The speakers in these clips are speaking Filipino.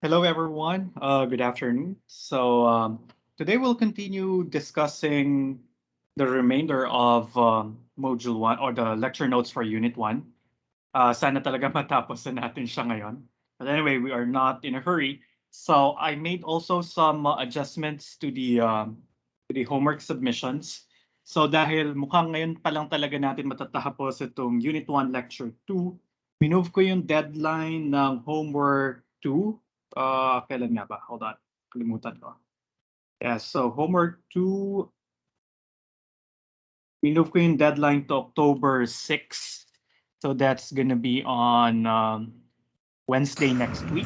Hello, everyone. Good afternoon. Today we'll continue discussing the remainder of Module 1 or the lecture notes for Unit 1. Sana talaga matapos na natin siya ngayon. But anyway, we are not in a hurry. So I made also some adjustments to the homework submissions. So dahil mukhang ngayon pa lang talaga natin matatapos itong Unit 1 Lecture 2, minove ko yung deadline ng homework 2. Kailan nga ba? Hold on. Kalimutan ko. Yeah, so homework 2, minove ko yung deadline to October 6. So that's gonna be on Wednesday next week.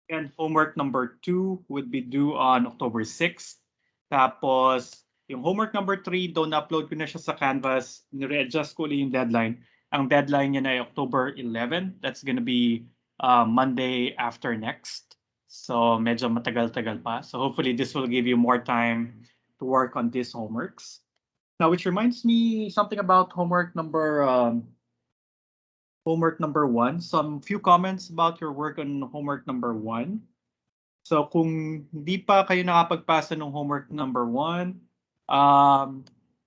And homework number 2 would be due on October 6th. Tapos, yung homework number 3, don't upload ko na siya sa Canvas. Nire-adjust ko ulit yung deadline. Ang deadline niya na ay October 11. That's gonna be Monday after next. So, medyo matagal-tagal pa. So, hopefully, this will give you more time to work on these homeworks. Now, which reminds me something about homework number 1. Some few comments about your work on homework number 1. So kung hindi pa kayo nakapagpasa ng homework number 1,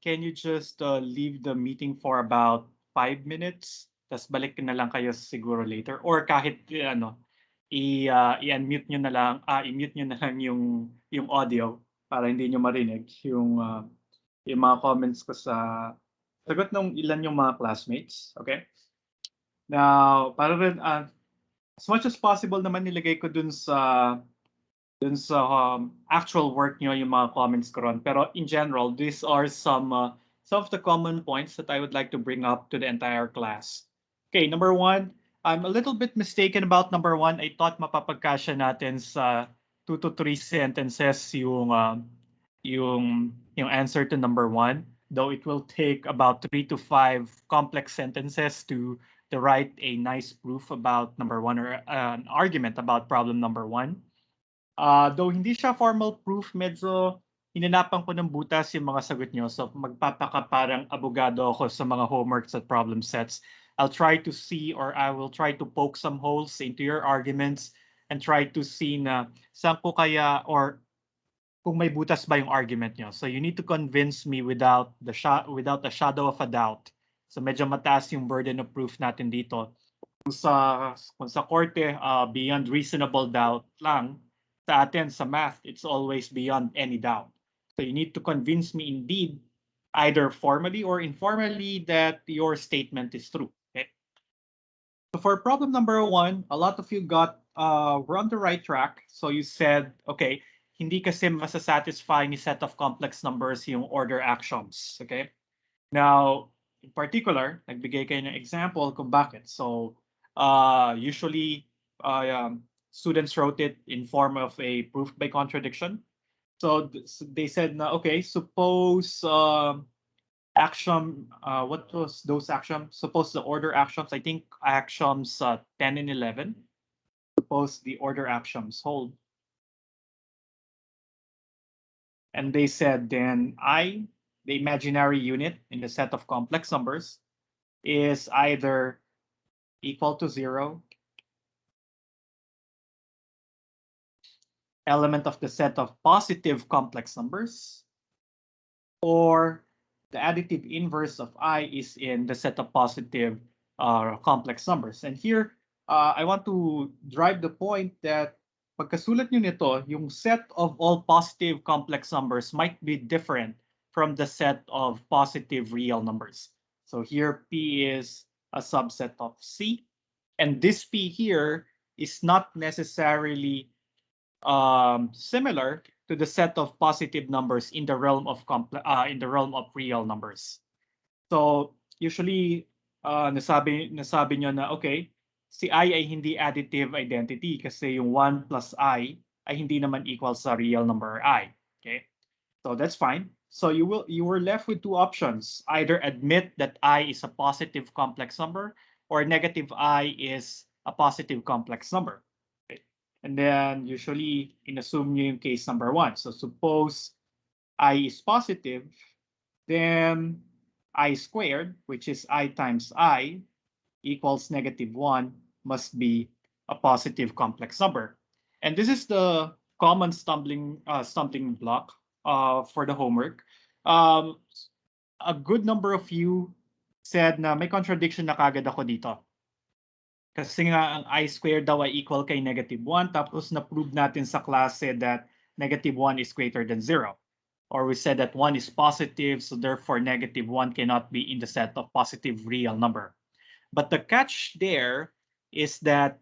can you just leave the meeting for about 5 minutes? Tapos balik na lang kayo siguro later. Or kahit i-unmute nyo na lang, i-mute nyo na lang yung audio para hindi nyo marinig yung mga comments ko sa sagot ng ilan yung mga classmates. Okay? Now, para rin, as much as possible naman nilagay ko dun sa actual work nyo yung mga comments ko ron. Pero in general, these are some of the common points that I would like to bring up to the entire class. Okay, number 1, I'm a little bit mistaken about number 1. I thought mapapagkasya natin sa 2 to 3 sentences yung answer to number 1, though it will take about 3 to 5 complex sentences to write a nice proof about number 1 or an argument about problem number 1. Though hindi siya formal proof, medyo hinanapan ko ng butas yung mga sagot nyo. So magpapaka parang abogado ako sa mga homeworks at problem sets. I'll try to see, or I will try to poke some holes into your arguments and try to see na saan ko kaya, or kung may butas ba yung argument nyo. So you need to convince me without a shadow of a doubt. So medyo mataas yung burden of proof natin dito. Kung sa korte, beyond reasonable doubt lang. Sa atin, sa math, it's always beyond any doubt. So you need to convince me indeed, either formally or informally, that your statement is true. Okay? So for problem number 1, a lot of you were on the right track. So you said, okay, hindi kasi masasatisfy ni set of complex numbers yung order axioms. Okay? Now, in particular, nagbigay kayo ng example kung bakit. So usually students wrote it in form of a proof by contradiction. So they said, okay, suppose axiom, what was those axioms? Suppose the order axioms, I think axioms 10 and 11. Suppose the order axioms hold. And they said then I, the imaginary unit in the set of complex numbers, is either equal to 0, element of the set of positive complex numbers, or the additive inverse of I is in the set of positive complex numbers. And here, I want to drive the point that pagkasulat nyo nito, yung set of all positive complex numbers might be different from the set of positive real numbers. So here, P is a subset of C. And this P here is not necessarily similar to the set of positive numbers in the realm of real numbers. So usually nasabi nyo na okay, si I ay hindi additive identity kasi yung 1 plus I ay hindi naman equal sa real number I. Okay, so that's fine. So you were left with two options: either admit that I is a positive complex number, or negative I is a positive complex number. And then usually inassume nyo yung case number 1. So suppose I is positive, then I squared, which is I times I, equals -1, must be a positive complex number. And this is the common stumbling block for the homework. Um, a good number of you said na may contradiction na kagad ako dito. Kasi nga ang I squared daw ay equal kay -1, tapos na-prove natin sa klase that -1 is greater than 0. Or we said that 1 is positive, so therefore -1 cannot be in the set of positive real number. But the catch there is that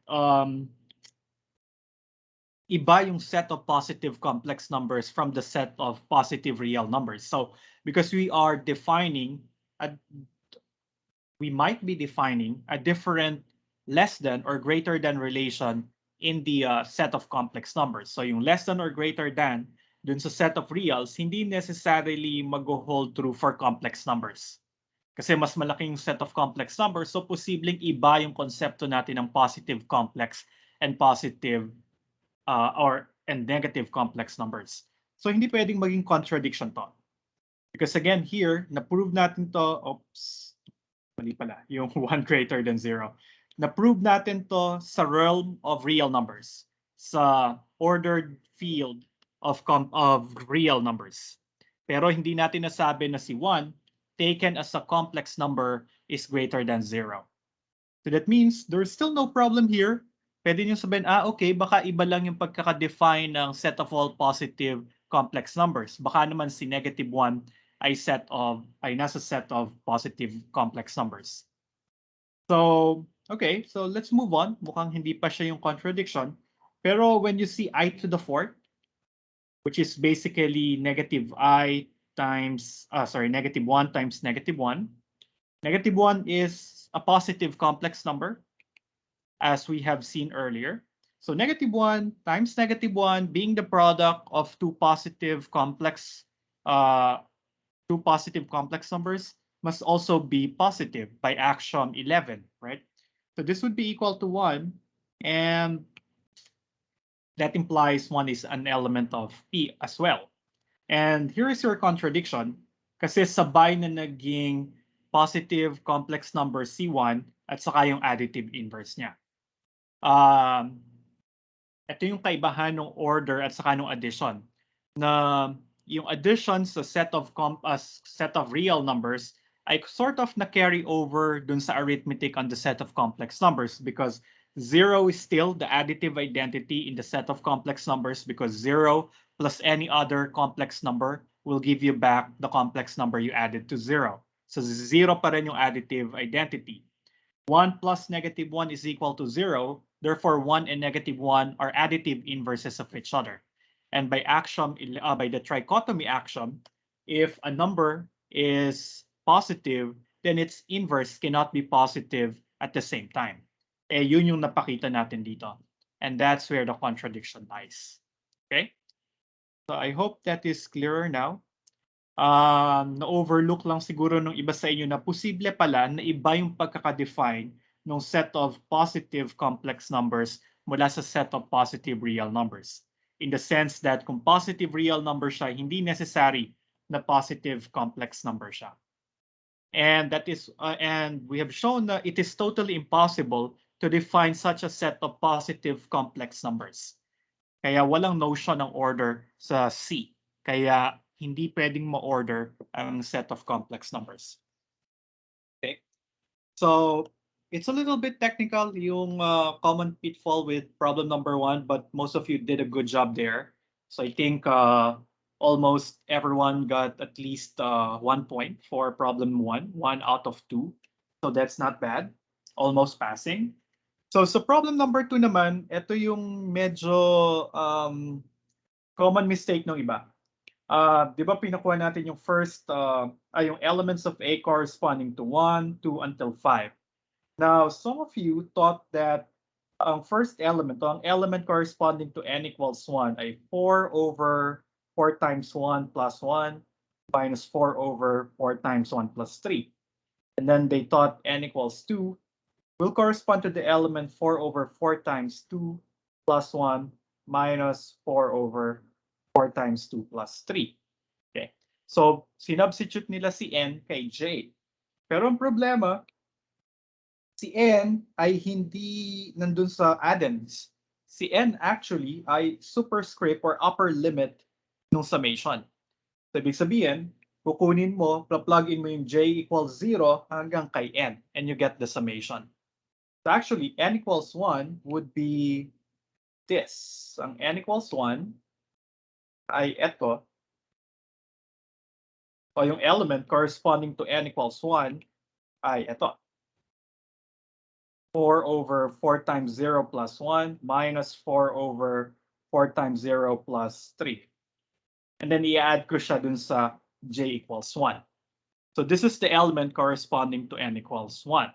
iba yung set of positive complex numbers from the set of positive real numbers. So because we are defining, we might be defining a different less than or greater than relation in the set of complex numbers. So yung less than or greater than dun sa set of reals, hindi necessarily mag-hold true for complex numbers. Kasi mas malaking set of complex numbers, so posibleng iba yung konsepto natin ng positive complex and positive and negative complex numbers. So hindi pwedeng maging contradiction to. Because again, here, na-prove natin to, oops, mali pala, yung 1 greater than 0. Na-prove natin to sa realm of real numbers, sa ordered field of real numbers. Pero hindi natin nasabi na si 1 taken as a complex number is greater than 0. So that means there's still no problem here. Pwede nyo sabihin, okay, baka iba lang yung pagkaka-define ng set of all positive complex numbers. Baka naman si -1 ay nasa set of positive complex numbers. So, okay, so let's move on. Mukhang hindi pa siya yung contradiction. Pero when you see I to the fourth, which is basically -1 times -1. -1 is a positive complex number, as we have seen earlier. So -1 times -1 being the product of two positive complex numbers must also be positive by axiom 11, right? So this would be equal to 1, and that implies 1 is an element of P as well. And here is your contradiction, kasi sabay na naging positive complex number C1 at saka yung additive inverse niya. Ito yung kaibahan ng order at saka ng addition. Na yung addition sa set of real numbers ay sort of na-carry over dun sa arithmetic on the set of complex numbers, because 0 is still the additive identity in the set of complex numbers, because 0 plus any other complex number will give you back the complex number you added to 0. So 0 pa rin yung additive identity. 1 plus -1 is equal to 0. Therefore, 1 and -1 are additive inverses of each other. And by the trichotomy axiom, if a number is positive, then its inverse cannot be positive at the same time. Yun yung napakita natin dito. And that's where the contradiction lies. Okay? So I hope that is clearer now. Na-overlook lang siguro ng iba sa inyo na posible pala na iba yung pagkaka-define ng set of positive complex numbers mula sa set of positive real numbers. In the sense that kung positive real number siya, hindi necessary na positive complex number siya. And that is, and we have shown that it is totally impossible to define such a set of positive complex numbers. Kaya walang notion ng order sa C. Kaya hindi pwedeng ma-order ang set of complex numbers. Okay. So it's a little bit technical, yung common pitfall with problem number 1, but most of you did a good job there. So I think almost everyone got at least 1 point for problem 1 out of 2. So that's not bad. Almost passing. So sa problem number 2 naman, ito yung medyo common mistake ng iba. Di ba pinakuha natin yung first, yung elements of A corresponding to 1, 2, until 5. Now, some of you thought that ang first element, ang element corresponding to n equals 1 ay 4 over 4 times 1 plus 1 minus 4 over 4 times 1 plus 3. And then they thought n equals 2 will correspond to the element 4 over 4 times 2 plus 1 minus 4 over 4 times 2 plus 3. Okay. So, sinubstitute nila si n kay j. Pero ang problema, si n ay hindi nandun sa addends. si n actually ay superscript or upper limit ng summation. So, ibig sabihin, kukunin mo, plug in mo yung j equals 0 hanggang kay n, and you get the summation. So actually, n equals 1 would be this. Ang n equals 1 ay ito, o yung element corresponding to n equals 1 ay ito. 4 over 4 times 0 plus 1 minus 4 over 4 times 0 plus 3. And then i-add ko siya dun sa j equals 1. So this is the element corresponding to n equals 1.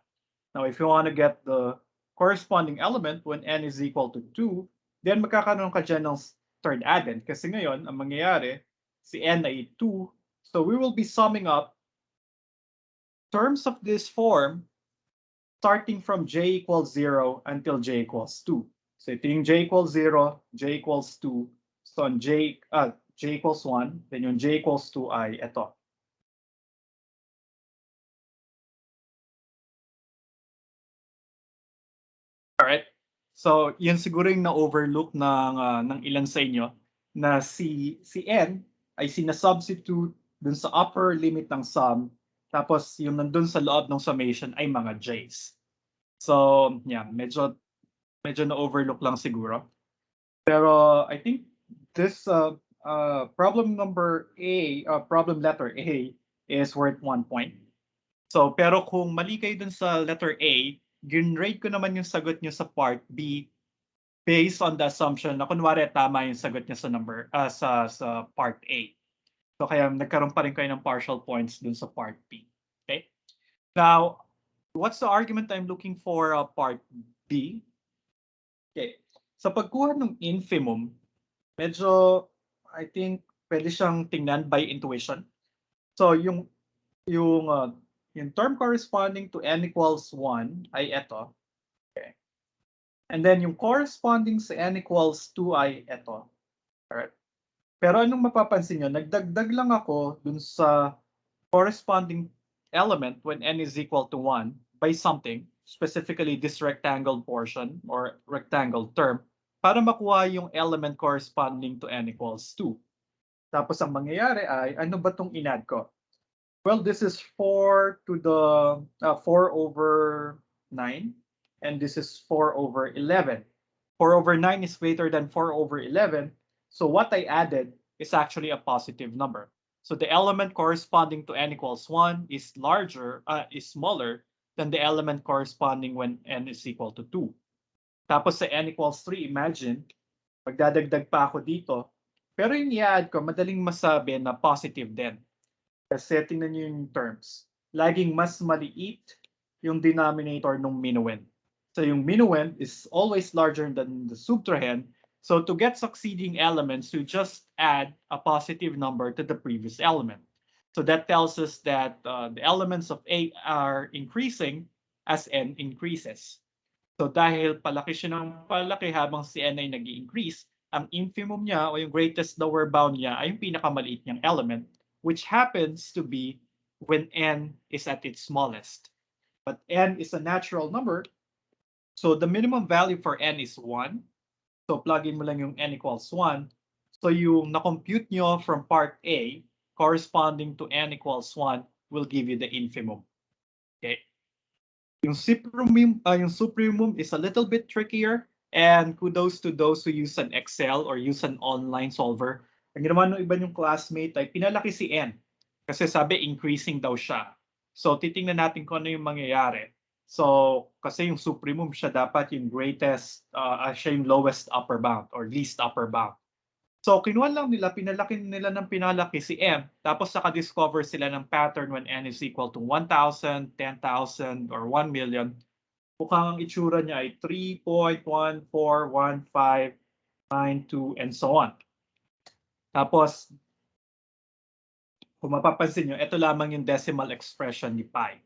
Now, if you want to get the corresponding element when n is equal to 2, then magkakaroon ka dyan ng third addend. Kasi ngayon, ang mangyayari, si n ay 2. So we will be summing up terms of this form starting from j equals 0 until j equals 2. So ito yung j equals 0, j equals 2. So on j equals 1, then yung j equals 2 ay ito. Alright? So yun siguro yung na-overlook ng ilan sa inyo na si n ay sinasubstitute dun sa upper limit ng sum, tapos yung nandun sa loob ng summation ay mga j's. So, yeah, medyo na-overlook lang siguro. Pero I think this problem letter A is worth 1 point. So, pero kung mali kayo dun sa letter A, gin-rate ko naman yung sagot nyo sa part B based on the assumption na kunwari tama yung sagot niya sa part A. So, kaya nagkaroon pa rin kayo ng partial points dun sa part B. Okay? Now, what's the argument I'm looking for part B? Okay. Sa pagkuha ng infimum, medyo, I think, pwede siyang tingnan by intuition. So, yung term corresponding to n equals 1 ay ito. Okay. And then yung corresponding sa n equals 2 ay ito. Alright. Pero anong mapapansin nyo, nagdagdag lang ako dun sa corresponding element when n is equal to 1 by something, specifically this rectangle portion or rectangle term, para makuha yung element corresponding to n equals 2. Tapos ang mangyayari ay, ano ba itong inad ko? Well, this is 4 to the 4 over 9, and this is 4 over 11. 4 over 9 is greater than 4 over 11, so what I added is actually a positive number. So the element corresponding to n equals 1 is smaller than the element corresponding when n is equal to 2. Tapos sa n equals 3, imagine, magdadagdag pa ako dito, pero yung i-add ko, madaling masabi na positive din. Kasi tingnan nyo yung terms. Laging mas maliit yung denominator ng minuend. So yung minuend is always larger than the subtrahend. So to get succeeding elements, you just add a positive number to the previous element. So that tells us that the elements of A are increasing as n increases. So dahil palaki siya ng palaki habang si n ay nag-i-increase, ang infimum niya o yung greatest lower bound niya ay yung pinakamaliit niyang element, which happens to be when n is at its smallest. But n is a natural number, so the minimum value for n is 1. So plug in mo lang yung n equals 1. So yung na-compute nyo from part A corresponding to n equals 1 will give you the infimum. Okay. Yung supremum is a little bit trickier, and kudos to those who use an Excel or use an online solver. Ang ginawa ng iba yung classmate ay pinalaki si n kasi sabi increasing daw siya. So titingnan natin kung ano yung mangyayari. So kasi yung supremum siya dapat yung greatest, siya yung lowest upper bound or least upper bound. So kinuha lang nila, pinalaki nila ng pinalaki si m, tapos naka-discover sila ng pattern when n is equal to 1,000, 10,000, or 1 million. Mukhang ang itsura niya ay 3.141592 and so on. Tapos, kung mapapansin nyo, ito lamang yung decimal expression ni pi.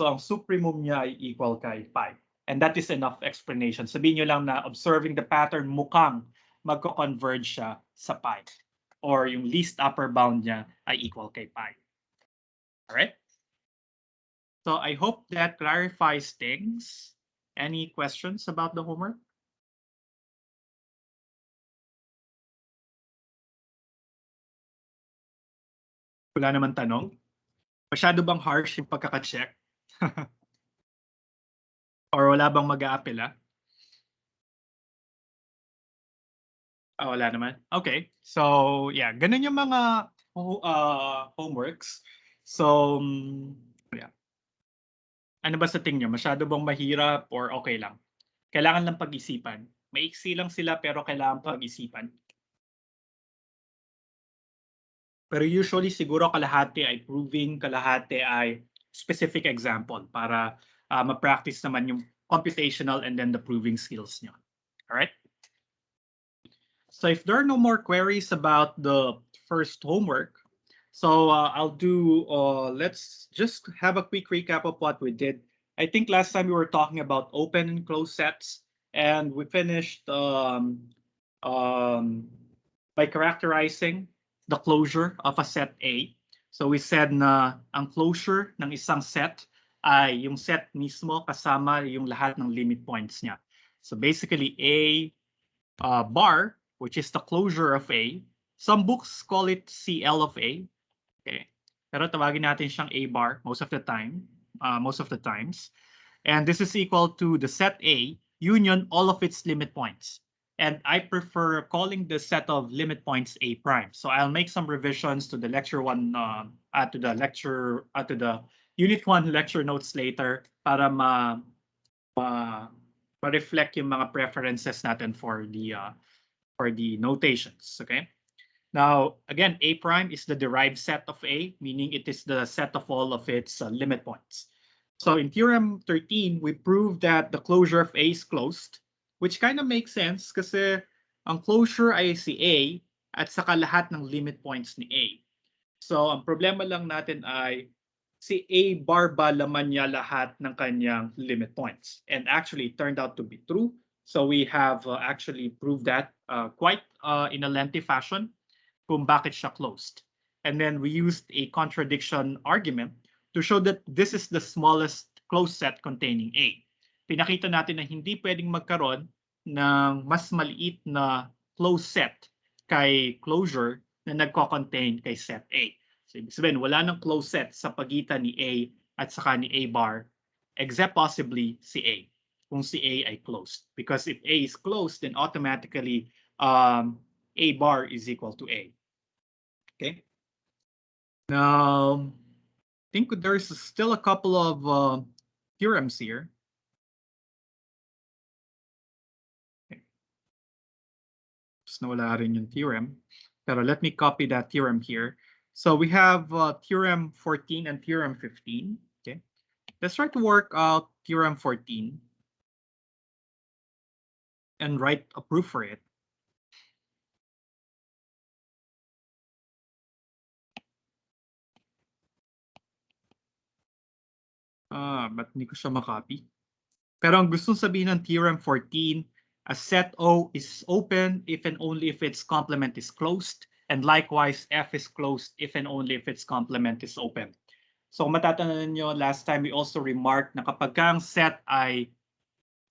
So ang supremum niya ay equal kay pi. And that is enough explanation. Sabihin nyo lang na observing the pattern, mukhang magko-converge siya sa pi. Or yung least upper bound niya ay equal kay pi. Alright? So I hope that clarifies things. Any questions about the homework? Wala naman tanong. Masyado bang harsh yung pagkaka-check? Or wala bang mag-a-apela? Wala naman. Okay. So, yeah, ganun yung mga homeworks. So, yeah. Ano ba sa tingin nyo? Masyado bang mahirap or okay lang? Kailangan lang pag-isipan. Maiksi lang sila pero kailangan pag-isipan. Pero usually siguro kalahati ay proving, kalahati ay specific example para ma-practice naman yung computational and then the proving skills nyo. All right? So if there are no more queries about the first homework, so I'll do, let's just have a quick recap of what we did. I think last time we were talking about open and closed sets, and we finished by characterizing the closure of a set A. So we said na ang closure ng isang set ay yung set mismo kasama yung lahat ng limit points niya. So basically A bar, which is the closure of A. Some books call it CL of A. Okay. Pero tawagin natin siyang A bar most of the times. And this is equal to the set A union all of its limit points. And I prefer calling the set of limit points A prime. So I'll make some revisions to the lecture one, to the unit one lecture notes later para ma-reflect yung mga preferences natin for the notations. Okay. Now, again, A prime is the derived set of A, meaning it is the set of all of its limit points. So in theorem 13, we proved that the closure of A is closed, which kind of makes sense kasi ang closure ay si A at saka lahat ng limit points ni A. So ang problema lang natin ay si A bar ba laman niya lahat ng kanyang limit points. And actually, it turned out to be true. So we have actually proved that quite in a lengthy fashion kung bakit siya closed. And then we used a contradiction argument to show that this is the smallest closed set containing A. Pinakita natin na hindi pwedeng magkaroon ng mas maliit na closed set kay closure na nagko-contain kay set A. So ibig sabihin, wala nang closed set sa pagitan ni A at saka ni A bar except possibly si A, kung si A ay closed. Because if A is closed, then automatically A bar is equal to A. Okay. Now, I think there's still a couple of theorems here. Okay. Just nawala rin yung theorem. Pero let me copy that theorem here. So we have theorem 14 and theorem 15. Okay. Let's try to work out theorem 14 and write a proof for it. But hindi ko siya makopy. Pero ang gustong sabihin ng theorem 14, a set O is open if and only if its complement is closed, and likewise F is closed if and only if its complement is open. So matatandaan nyo, last time we also remarked na kapag ang set ay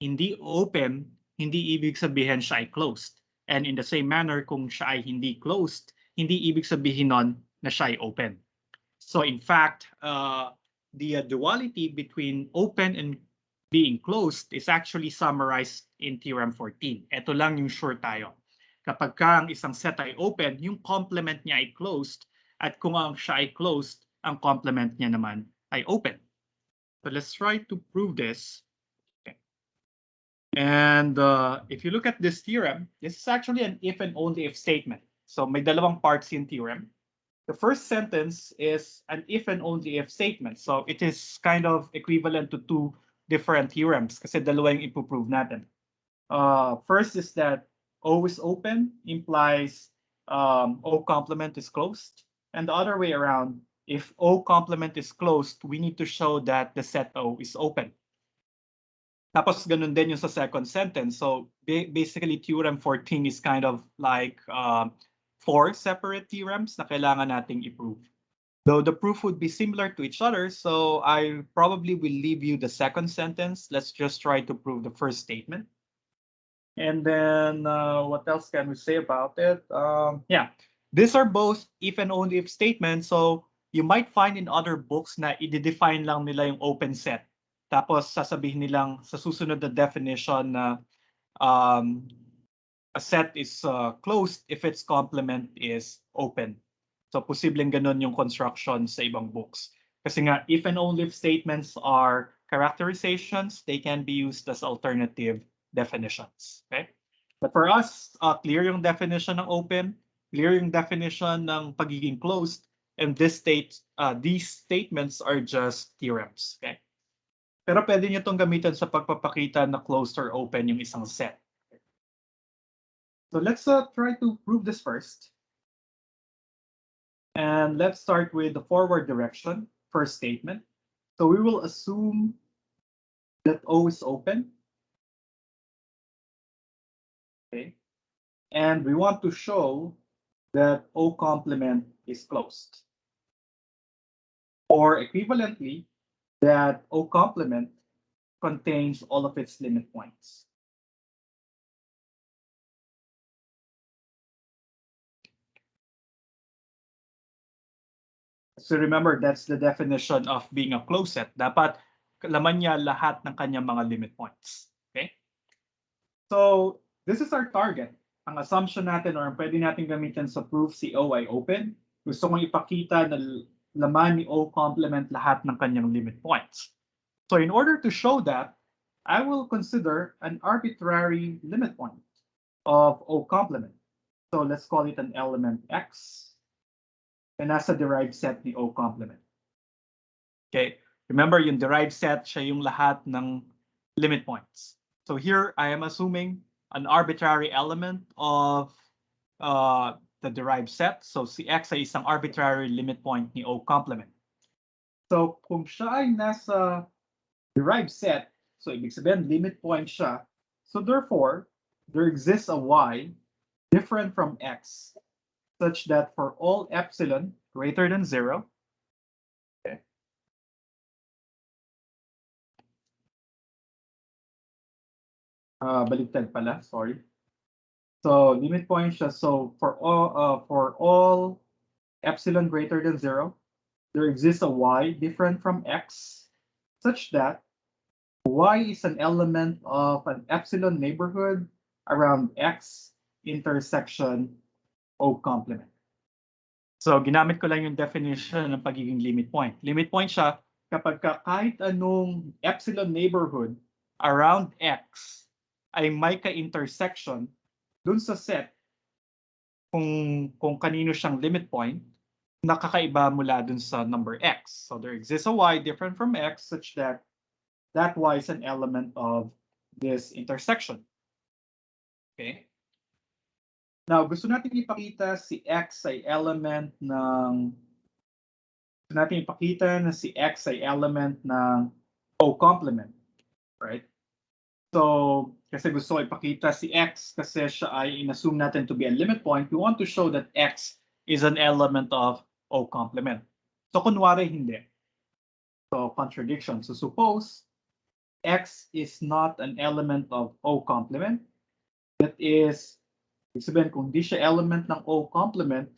hindi open, hindi ibig sabihin siya ay closed. And in the same manner, kung siya ay hindi closed, hindi ibig sabihin nun na siya ay open. So in fact, the duality between open and being closed is actually summarized in theorem 14. Ito lang yung sure tayo. Kapag ang isang set ay open, yung complement niya ay closed, at kung ang siya ay closed, ang complement niya naman ay open. So let's try to prove this. Okay. And if you look at this theorem, this is actually an if and only if statement. So may dalawang parts yung theorem. The first sentence is an if and only if statement. So it is kind of equivalent to two different theorems kasi dalawa yung ipoprove natin. First is that O is open implies O complement is closed. And the other way around, if O complement is closed, we need to show that the set O is open. Tapos ganun din yung sa second sentence. So basically theorem 14 is kind of like 4 separate theorems na kailangan nating i-prove. Though the proof would be similar to each other, so I probably will leave you the second sentence. Let's just try to prove the first statement. And then what else can we say about it? Yeah, these are both if and only if statements. So you might find in other books na i-define lang nila yung open set. Tapos sasabihin nilang sa susunod na definition na a set is closed if its complement is open. So posibleng ganun yung construction sa ibang books. Kasi nga, if and only if statements are characterizations, they can be used as alternative definitions. Okay? But for us, clear yung definition ng open, clear yung definition ng pagiging closed, and these statements are just theorems. Okay? Pero pwede nyo itong gamitin sa pagpapakita na closed or open yung isang set. So let's try to prove this first. And let's start with the forward direction, first statement. So we will assume that O is open. Okay. And we want to show that O complement is closed. Or equivalently, that O complement contains all of its limit points. So remember, that's the definition of being a closed set. Dapat laman niya lahat ng kanyang mga limit points. Okay? So this is our target. Ang assumption natin or pwede natin gamitin sa proof si O ay open. Gusto kong ipakita na laman ni O complement lahat ng kanyang limit points. So in order to show that, I will consider an arbitrary limit point of O complement. So let's call it an element X. And nasa derived set ni O complement. Okay, remember yung derived set, siya yung lahat ng limit points. So here I am assuming an arbitrary element of the derived set. So si X ay isang arbitrary limit point ni O complement. So kung siya ay nasa derived set, so ibig sabihin limit point siya. So therefore, there exists a Y different from X such that for all epsilon greater than 0, okay, baliktad pala, sorry. So limit point siya. So for all epsilon greater than 0, there exists a Y different from X such that Y is an element of an epsilon neighborhood around X intersection O complement. So ginamit ko lang yung definition ng pagiging limit point. Limit point siya kapag kahit anong epsilon neighborhood around X ay may ka-intersection dun sa set kung kanino siyang limit point, nakakaiba mula dun sa number X. So there exists a Y different from X such that that Y is an element of this intersection. Okay? Now, gusto natin ipakita si X ay element ng O complement, right? So, kasi gusto ko ipakita si X kasi siya ay inassume natin to be a limit point, we want to show that X is an element of O complement. So, kunwari hindi. So, contradiction. So, suppose X is not an element of O complement. That is, ibig sabihin, kung di siya element ng O complement,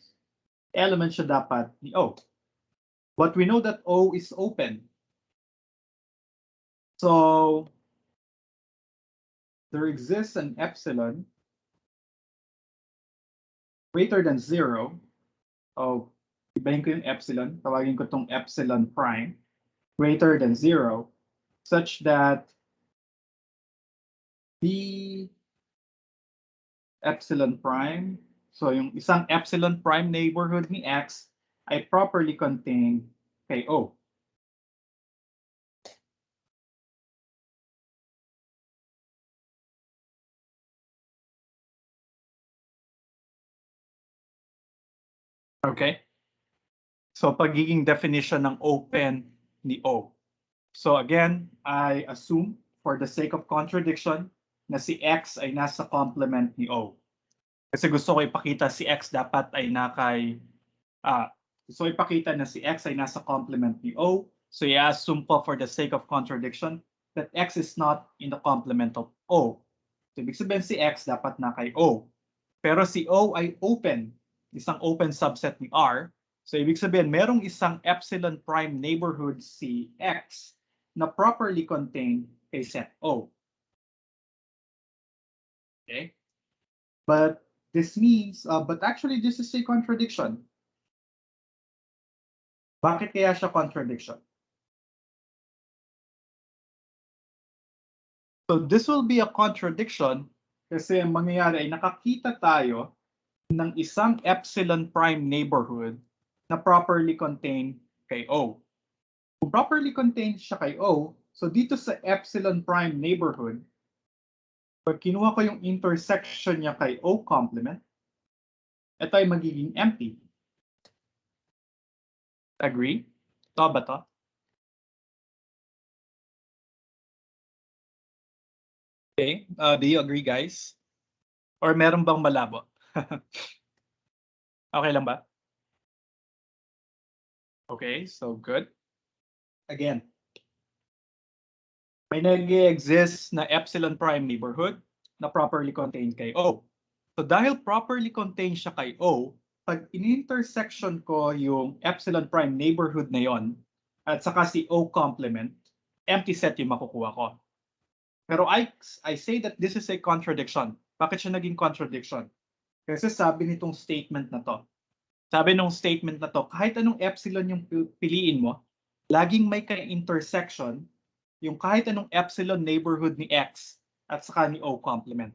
element siya dapat ni O. But we know that O is open. So there exists an epsilon greater than 0. Oh, ibahin ko yung epsilon. Tawagin ko tong epsilon prime greater than 0 such that the epsilon prime, so yung isang epsilon prime neighborhood ni X ay properly contained kay O. Okay? So pagiging definition ng open ni O. So again, I assume for the sake of contradiction na si X ay nasa complement ni O. Kasi gusto ko ipakita si X dapat ay gusto ko ipakita na si X ay nasa complement ni O. So i-assume ko for the sake of contradiction that X is not in the complement of O. So ibig sabihin si X dapat na kay O. Pero si O ay open, isang open subset ni R. So ibig sabihin, merong isang epsilon prime neighborhood si X na properly contained kay set O. Okay? But this means, but actually this is a contradiction. Bakit kaya siya contradiction? So this will be a contradiction kasi ang mangyayari ay nakakita tayo ng isang epsilon prime neighborhood na properly contained kay O. Kung properly contained siya kay O, so dito sa epsilon prime neighborhood, pag kinuha ko yung intersection niya kay O complement, ito ay magiging empty. Agree? To ba to? Okay, do you agree guys? Or meron bang malabo? Okay lang ba? Okay, so good. Again, may nag-exist na epsilon prime neighborhood na properly contained kay O. So dahil properly contained siya kay O, pag in-intersection ko yung epsilon prime neighborhood na yon at saka si O complement, empty set yung makukuha ko. Pero I say that this is a contradiction. Bakit siya naging contradiction? Kasi sabi nitong statement na to. Sabi nung statement na to, kahit anong epsilon yung piliin mo, laging may ka-intersection yung kahit anong epsilon neighborhood ni X at saka ni O complement.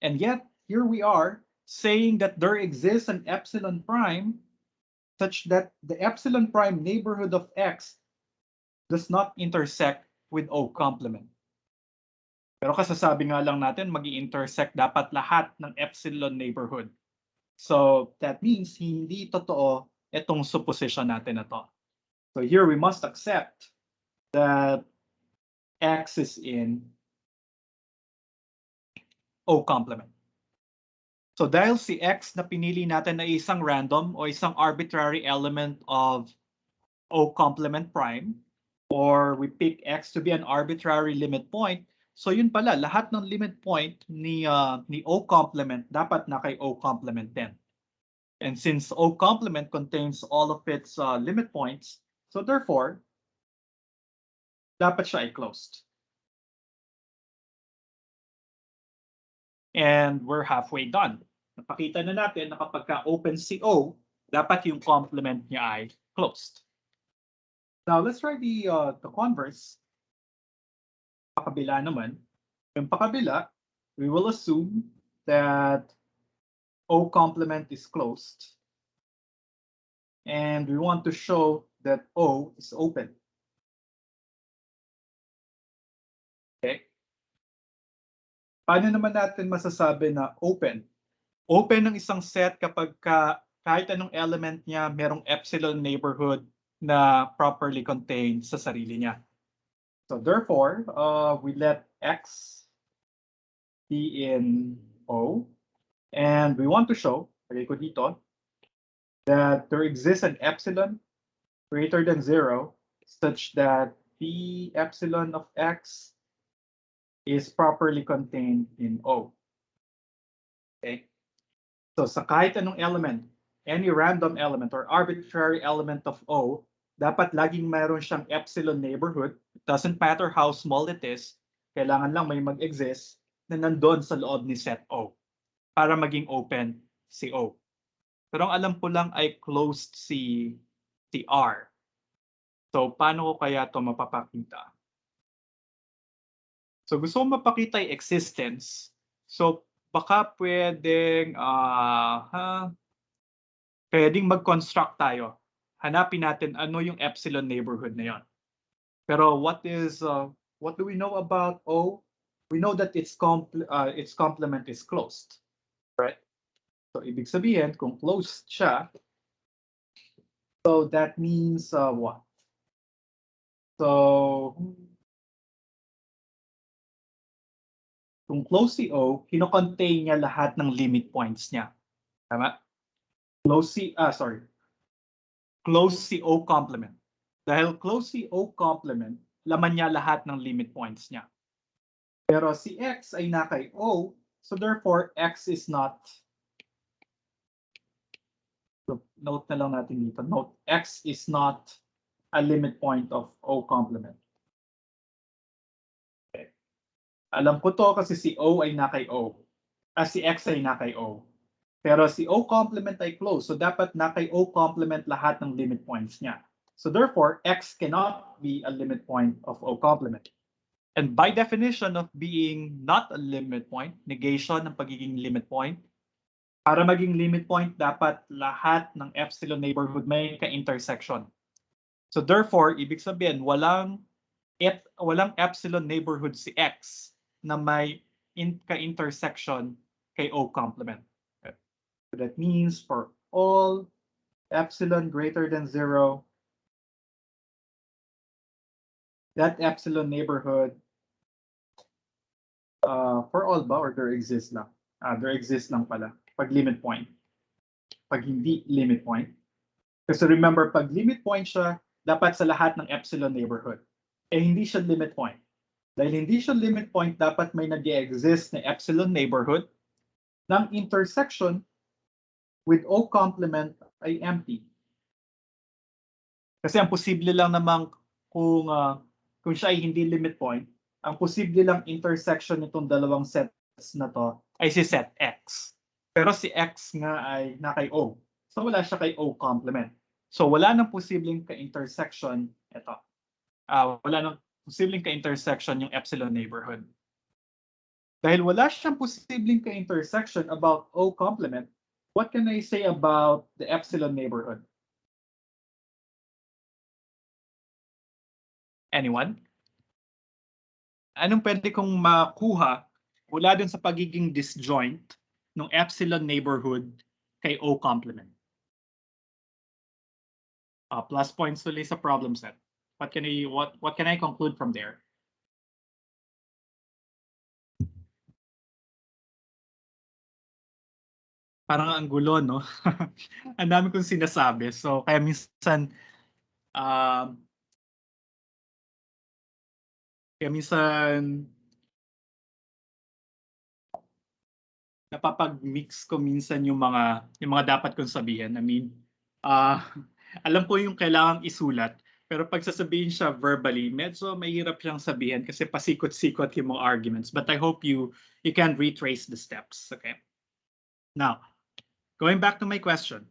And yet, here we are saying that there exists an epsilon prime such that the epsilon prime neighborhood of X does not intersect with O complement. Pero kasasabi nga lang natin, mag-i-intersect dapat lahat ng epsilon neighborhood. So that means hindi totoo itong supposition natin na to. So here we must accept that X is in O complement. So dahil si X na pinili natin ay isang random o isang arbitrary element of O complement prime, or we pick X to be an arbitrary limit point, so yun pala, lahat ng limit point ni O complement dapat na kay O complement din. And since O complement contains all of its limit points, so therefore, dapat siya ay closed. And we're halfway done. Napakita na natin na kapag ka-open si O, dapat yung complement niya ay closed. Now, let's try the converse. Pakabila naman. Yung pakabila, we will assume that O complement is closed. And we want to show that O is open. Okay? Paano naman natin masasabi na open? Open ng isang set kapag kahit anong element niya merong epsilon neighborhood na properly contained sa sarili niya. So therefore, we let X be in O. And we want to show, lagay ko dito, that there exists an epsilon greater than 0 such that the epsilon of X is properly contained in O. Okay? So sa kahit anong element, any random element or arbitrary element of O, dapat laging mayroon siyang epsilon neighborhood. It doesn't matter how small it is, kailangan lang may mag-exist na nandun sa loob ni set O para maging open si O. Pero ang alam ko lang ay closed si R. So paano ko kaya ito mapapakita? So gusto ko mapakita yung existence. So baka pwedeng mag-construct tayo. Hanapin natin ano yung epsilon neighborhood na yon. Pero what do we know about O? We know that its complement is closed. Right? So ibig sabihin, kung closed siya, so that means what? So kung close si O, kino-contain niya lahat ng limit points niya. Tama? Close si O complement. Dahil close si O complement, laman niya lahat ng limit points niya. Pero si X ay na kay O, so therefore X is not So note na lang natin dito. Note, X is not a limit point of O complement. Okay. Alam ko to kasi si O ay na kay O. Si X ay na kay O. Pero si O complement ay closed. So dapat na kay O complement lahat ng limit points niya. So therefore, X cannot be a limit point of O complement. And by definition of being not a limit point, negation ng pagiging limit point, para maging limit point, dapat lahat ng epsilon neighborhood may ka-intersection. So therefore, ibig sabihin, walang epsilon neighborhood si X na may ka-intersection kay O complement. So that means for all epsilon greater than 0, that epsilon neighborhood, for all ba or there exists lang? There exists lang pala pag limit point. Pag hindi limit point. Kasi remember, pag limit point siya, dapat sa lahat ng epsilon neighborhood. Hindi siya limit point. Dahil hindi siya limit point, dapat may nag-exist na epsilon neighborhood ng intersection with O complement ay empty. Kasi ang posible lang namang kung siya ay hindi limit point, ang posible lang intersection nitong dalawang sets na to ay si set X. Pero si X nga ay na kay O. So wala siya kay O complement. So wala nang posibleng ka-intersection ito. Wala nang posibleng ka-intersection yung epsilon neighborhood. Dahil wala siyang posibleng ka-intersection about O complement, what can I say about the epsilon neighborhood? Anyone? Anong pwede kong makuha mula dun sa pagiging disjoint ng epsilon neighborhood kay O complement? Plus points tuloy sa problem set. What can I conclude from there? Parang ang gulo, no? Ang dami kong sinasabi. So kaya minsan napapag-mix ko minsan yung mga dapat kong sabihin. I mean, alam ko yung kailangang isulat, pero pag sasabihin siya verbally, medyo mahirap siyang sabihin kasi pasikot-sikot yung mga arguments. But I hope you can retrace the steps. Okay. Now, going back to my question,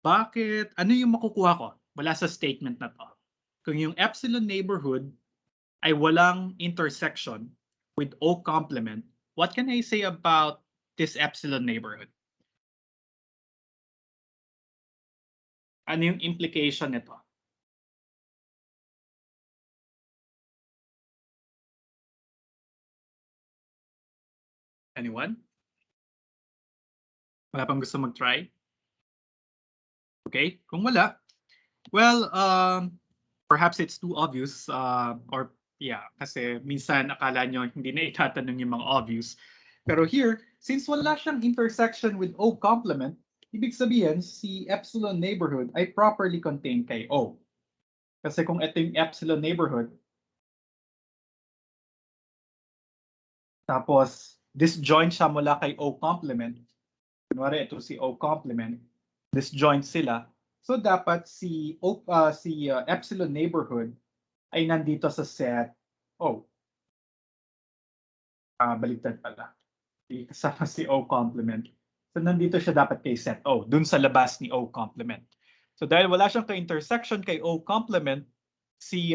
ano yung makukuha ko mula sa statement na to? Kung yung epsilon neighborhood ay walang intersection with O complement, what can I say about this epsilon neighborhood? Ano yung implication nito? Anyone? Wala pang gusto mag-try? Okay, kung wala, well, perhaps it's too obvious or yeah, kasi minsan akala nyo hindi na itatanong yung mga obvious. Pero here, since wala siyang intersection with O complement, ibig sabihin si epsilon neighborhood ay properly contained kay O. Kasi kung ito yung epsilon neighborhood, tapos disjoint siya mula kay O complement, kunwari ito si O complement, disjoint sila, so dapat si epsilon neighborhood ay nandito sa set O. Baligtad pala. Kasama si O complement. So nandito siya dapat kay set O, dun sa labas ni O complement. So dahil wala siyang ka-intersection kay O complement, si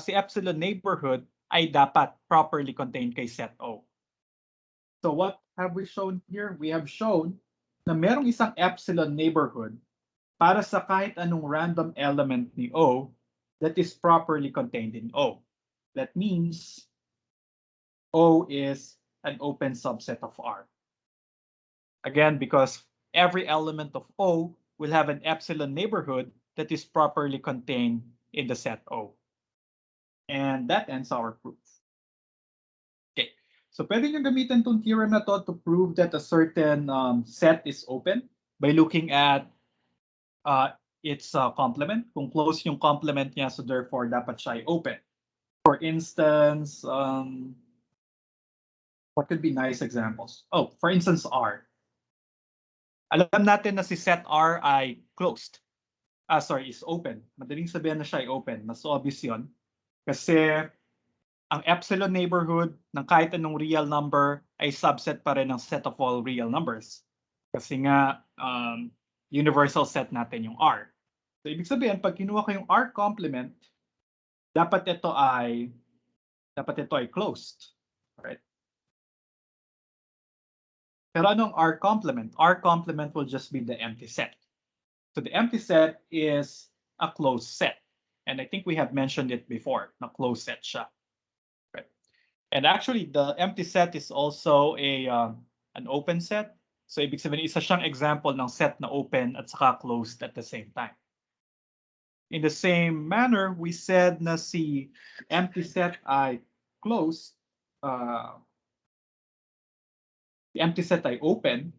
epsilon neighborhood ay dapat properly contained kay set O. So what have we shown here? We have shown na merong isang epsilon neighborhood para sa kahit anong random element ni O that is properly contained in O. That means O is an open subset of R. Again, because every element of O will have an epsilon neighborhood that is properly contained in the set O. And that ends our proof. Okay, so pwede nyo gamitin itong theorem na to prove that a certain set is open by looking at its complement. Kung close yung complement niya, so therefore dapat siya ay open. For instance, what could be nice examples? Oh, for instance, R. Alam natin na si set R ay closed. Sorry, is open. Madaling sabihin na siya ay open. Mas obvious yun. Kasi ang epsilon neighborhood ng kahit anong real number ay subset pa rin ng set of all real numbers. Kasi nga, universal set natin yung R. So, ibig sabihin, pag kinuha ko yung R complement, dapat ito ay closed. Alright? Pero anong R complement? R complement will just be the empty set. So the empty set is a closed set. And I think we have mentioned it before, na closed set siya. Right? And actually, the empty set is also an open set. So ibig sabihin, isa siyang example ng set na open at saka closed at the same time. In the same manner, we said na si empty set ay closed, the empty set ay open,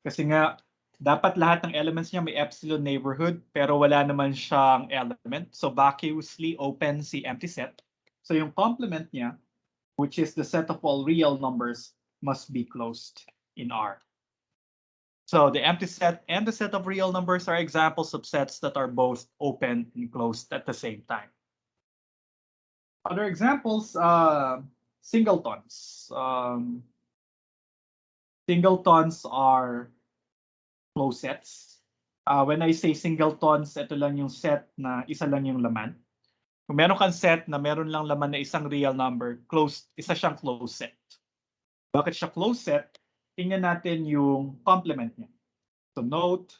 kasi nga, dapat lahat ng elements niya may epsilon neighborhood, pero wala naman siyang element. So vacuously open si empty set. So yung complement niya, which is the set of all real numbers, must be closed in R. So the empty set and the set of real numbers are examples of sets that are both open and closed at the same time. Other examples, singletons. Singletons are closed sets. When I say singletons, ito lang yung set na isa lang yung laman. Kung meron kang set na meron lang laman na isang real number, isa siyang closed set. Bakit siya closed set? Tingnan natin yung complement niya. So note,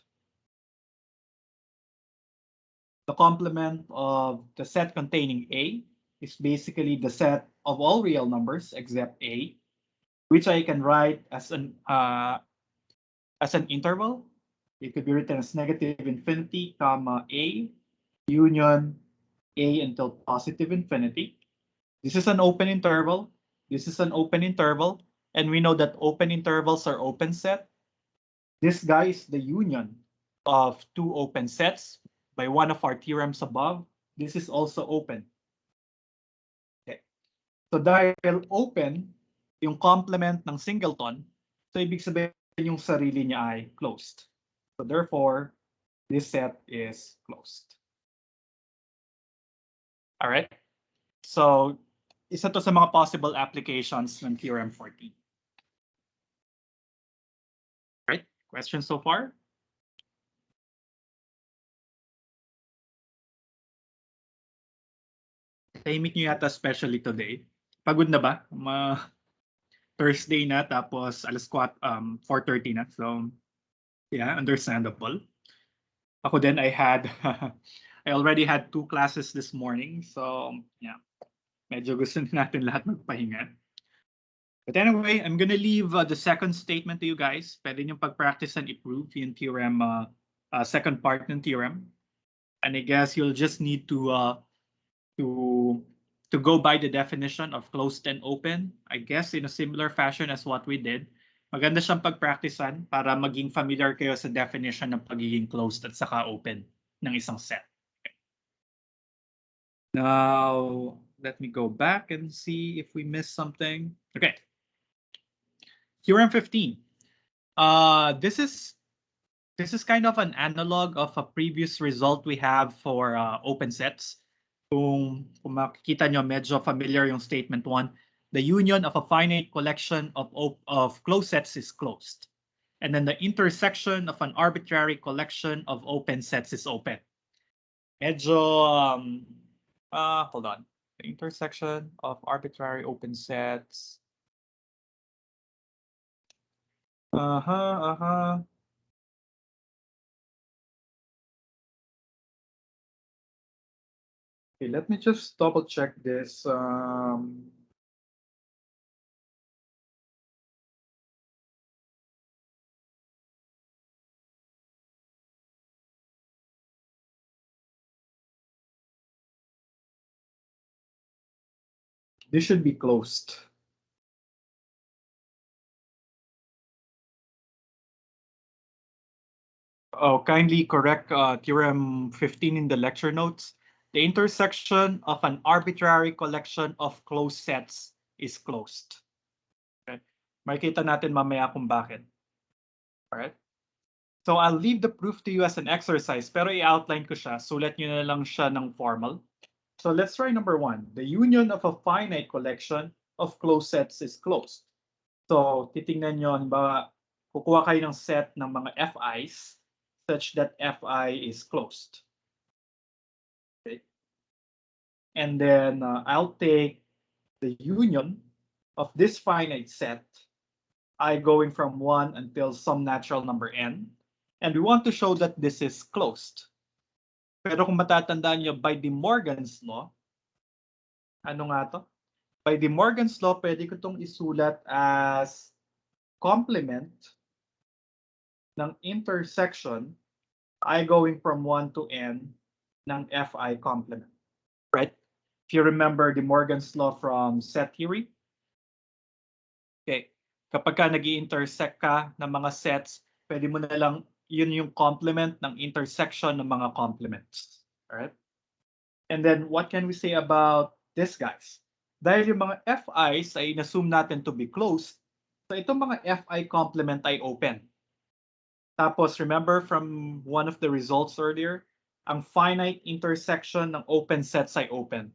the complement of the set containing A is basically the set of all real numbers except A, which I can write as an interval. It could be written as negative infinity, comma A, union A until positive infinity. This is an open interval. This is an open interval. And we know that open intervals are open set. This guy is the union of two open sets by one of our theorems above. This is also open. Okay. So dahil open, yung complement ng singleton, so ibig sabihin yung sarili niya ay closed. So therefore, this set is closed. All right. So isa to sa mga possible applications ng Theorem 14. All right. Questions so far? Tahimik nyo yata especially today. Pagod na ba? Thursday na, tapos alas 4:30 na. So, yeah, understandable. Ako din, I already had 2 classes this morning. So, yeah, medyo gusto natin lahat magpahinga. But anyway, I'm gonna leave the second statement to you guys. Pwede nyo pag-practice and improve yung theorem, second part ng theorem. And I guess you'll just need to go by the definition of closed and open, I guess in a similar fashion as what we did. Maganda siyang pagpracticean para maging familiar kayo sa definition ng pagiging closed at saka open ng isang set. Okay. Now, let me go back and see if we missed something. Okay. Theorem 15. This is kind of an analog of a previous result we have for open sets. Kung makikita nyo, medyo familiar yung statement 1. The union of a finite collection of closed sets is closed. And then the intersection of an arbitrary collection of open sets is open. Medyo, hold on. The intersection of arbitrary open sets. Okay, let me just double check this. This should be closed. Oh, kindly correct theorem 15 in the lecture notes. The intersection of an arbitrary collection of closed sets is closed. Makikita natin mamaya kung bakit. Alright? So I'll leave the proof to you as an exercise, pero i-outline ko siya. Sulat nyo na lang siya ng formal. So let's try number 1. The union of a finite collection of closed sets is closed. So titingnan nyo, halimbawa, kukuha kayo ng set ng mga FIs such that FI is closed. Okay. And then I'll take the union of this finite set, I going from 1 until some natural number n. And we want to show that this is closed. Pero kung matatandaan nyo, by De Morgan's law, ano nga to? By De Morgan's law, pwede ko itong isulat as complement ng intersection I going from 1 to n ng Fi complement. Right? If you remember De Morgan's law from set theory, okay, kapag ka nag-i-intersect ka ng mga sets, pwede mo na lang yun yung complement ng intersection ng mga complements. Alright? And then what can we say about this, guys? Dahil yung mga FIs ay inassume natin to be closed, so itong mga FI complement ay open. Tapos remember from one of the results earlier, ang finite intersection ng open sets ay open.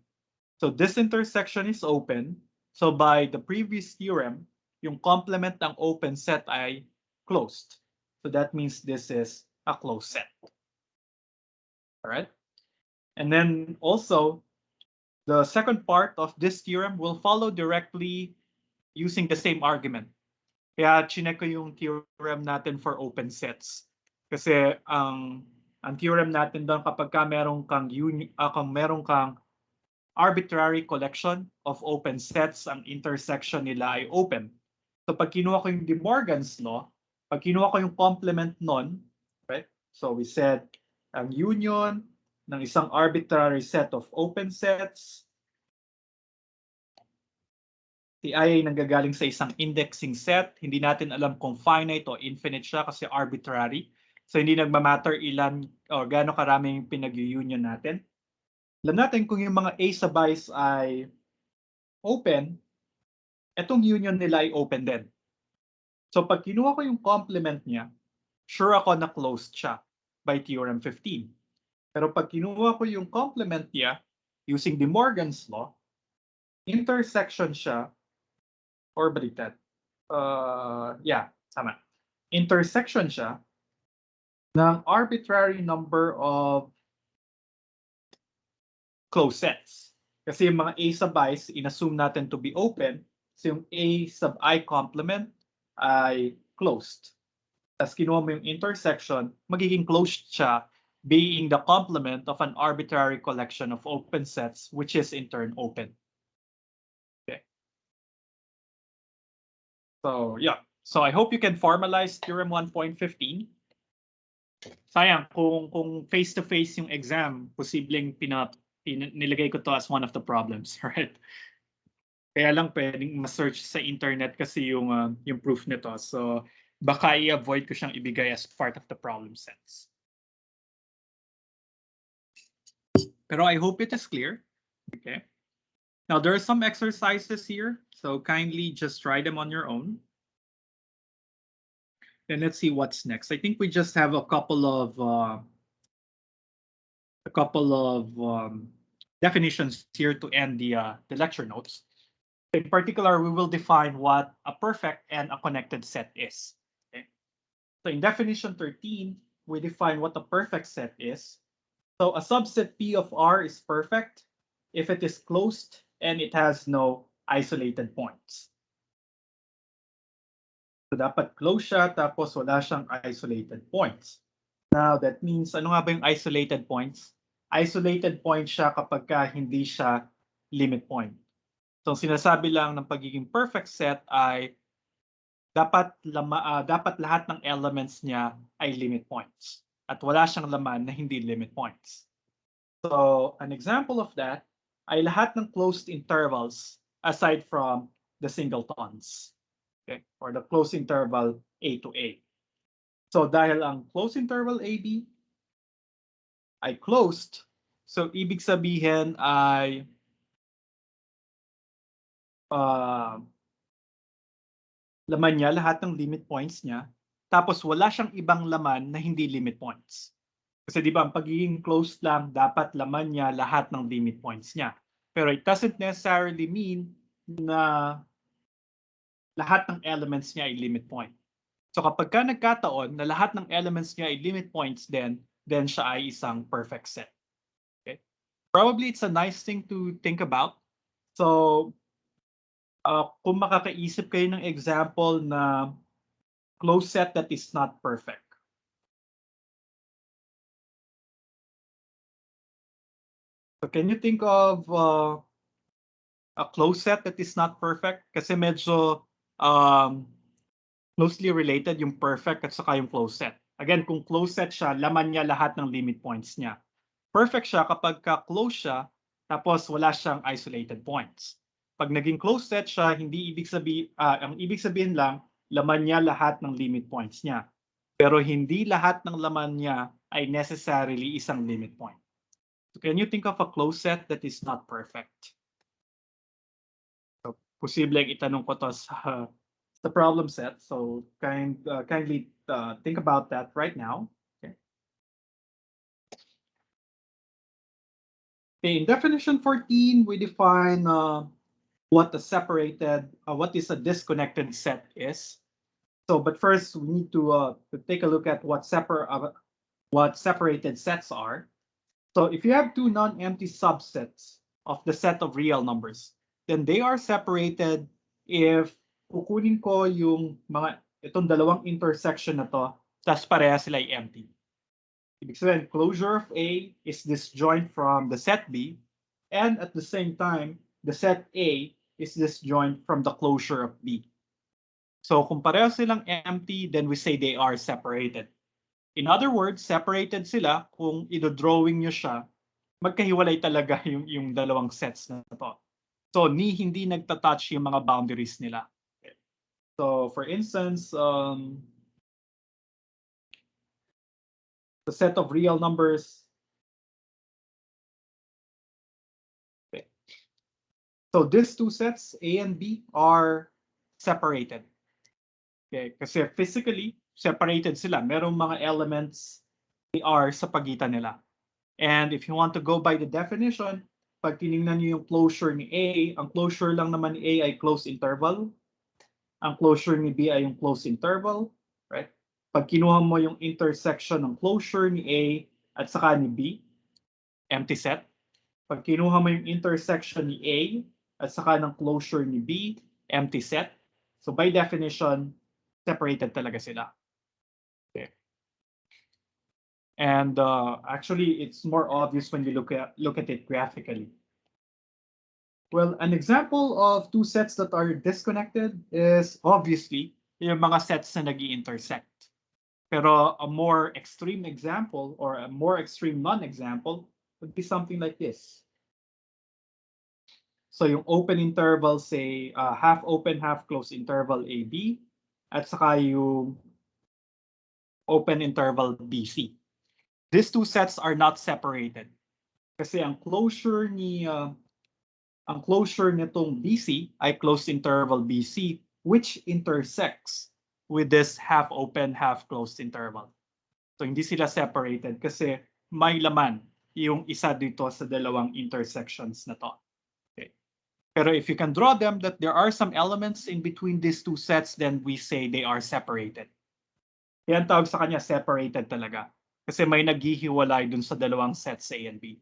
So this intersection is open. So by the previous theorem, yung complement ng open set ay closed. So that means this is a closed set. All right. And then also, the second part of this theorem will follow directly using the same argument. Kaya chinek ko yung theorem natin for open sets. Kasi ang theorem natin doon kapag ka meron kang arbitrary collection of open sets, ang intersection nila ay open. So pag kinuha ko yung De Morgan's law, pag kinuha ko yung complement nun, right? So we said ang union ng isang arbitrary set of open sets, si I ay nanggagaling sa isang indexing set. Hindi natin alam kung finite o infinite siya kasi arbitrary. So hindi nagmamatter ilan o gaano karaming pinag-union natin. Alam natin kung yung mga A sabays ay open, etong union nila ay open din. So pag kinuha ko yung complement niya, sure ako na closed siya by theorem 15. Pero pag kinuha ko yung complement niya using De Morgan's law, intersection siya, or baliktad. Tama. Intersection siya ng arbitrary number of closed sets. Kasi yung mga A sub i's, inassume natin to be open. So yung A sub I complement ay closed. Tapos kinuha mo yung intersection, magiging closed siya being the complement of an arbitrary collection of open sets, which is in turn open. Okay. So yeah. So I hope you can formalize theorem 1.15. Sayang kung face-to-face yung exam, posibleng nilagay ko to as one of the problems, right? Kaya lang pwedeng ma-search sa internet kasi yung proof nito. So baka i-avoid ko siyang ibigay as part of the problem sets. Pero I hope it is clear. Okay. Now there are some exercises here, so kindly just try them on your own. Then let's see what's next. I think we just have a couple of definitions here to end the lecture notes. In particular, we will define what a perfect and a connected set is. Okay? So in definition 13, we define what a perfect set is. So a subset P of R is perfect if it is closed and it has no isolated points. So dapat close siya tapos wala siyang isolated points. Now that means, ano nga ba yung isolated points? Isolated point siya kapag hindi siya limit point. So sinasabi lang ng pagiging perfect set ay dapat lahat ng elements niya ay limit points at wala siyang laman na hindi limit points. So an example of that ay lahat ng closed intervals aside from the singletons. Okay? Or the closed interval A to A. So dahil ang closed interval AB ay closed, so ibig sabihin ay laman niya lahat ng limit points niya, tapos wala siyang ibang laman na hindi limit points. Kasi di ba, ang pagiging closed lang, dapat laman niya lahat ng limit points niya. Pero it doesn't necessarily mean na lahat ng elements niya ay limit point. So kapag ka nagkataon na lahat ng elements niya ay limit points then siya ay isang perfect set. Okay? Probably it's a nice thing to think about. So kung makakaisip kayo ng example na closed set that is not perfect. So can you think of a closed set that is not perfect? Kasi medyo closely related yung perfect at saka yung closed set. Again, kung closed set siya, laman niya lahat ng limit points niya. Perfect siya kapag ka-close siya, tapos wala siyang isolated points. Pag naging closed set siya, hindi ibig sabihin, ang ibig sabihin lang, laman niya lahat ng limit points niya. Pero hindi lahat ng laman niya ay necessarily isang limit point. So can you think of a closed set that is not perfect? So, posibleng itanong ko to sa the problem set. So kindly think about that right now. Okay. Okay, in definition 14, we define what is a disconnected set is. So, but first we need to take a look at what separated sets are. So if you have two non-empty subsets of the set of real numbers, then they are separated if kukunin ko yung itong dalawang intersection na to, tas pareha sila ay empty. Ibig sabihin, closure of A is disjoint from the set B, and at the same time, the set A is disjoint from the closure of B. So kung pareho silang empty, then we say they are separated. In other words, separated sila kung i-drawing nyo siya, magkahiwalay talaga yung dalawang sets na to. So hindi nagtatouch yung mga boundaries nila. So for instance, the set of real numbers. Okay. So these two sets, A and B, are separated. Okay, kasi physically, separated sila. Merong mga elements they are sa pagitan nila. And if you want to go by the definition, pag tinignan niyo yung closure ni A, ang closure lang naman ni A ay closed interval. Ang closure ni B ay yung closed interval, right? Pag kinuha mo yung intersection ng closure ni A at saka ni B, empty set. Pag kinuha mo yung intersection ni A at saka ng closure ni B, empty set. So by definition, separated talaga sila. Okay. And actually, it's more obvious when you look at it graphically. Well, an example of two sets that are disconnected is obviously yung mga sets na nag-intersect. Pero a more extreme example or a more extreme non-example would be something like this. So yung open interval, say half open, half closed interval AB, at saka yung open interval BC. These two sets are not separated. Kasi ang closure nitong BC ay closed interval BC, which intersects with this half open, half closed interval. So hindi sila separated kasi may laman yung isa dito sa dalawang intersections na to. Okay. Pero if you can draw them that there are some elements in between these two sets, then we say they are separated. Yan tawag sa kanya separated talaga. Kasi may naghihiwalay dun sa dalawang sets A and B.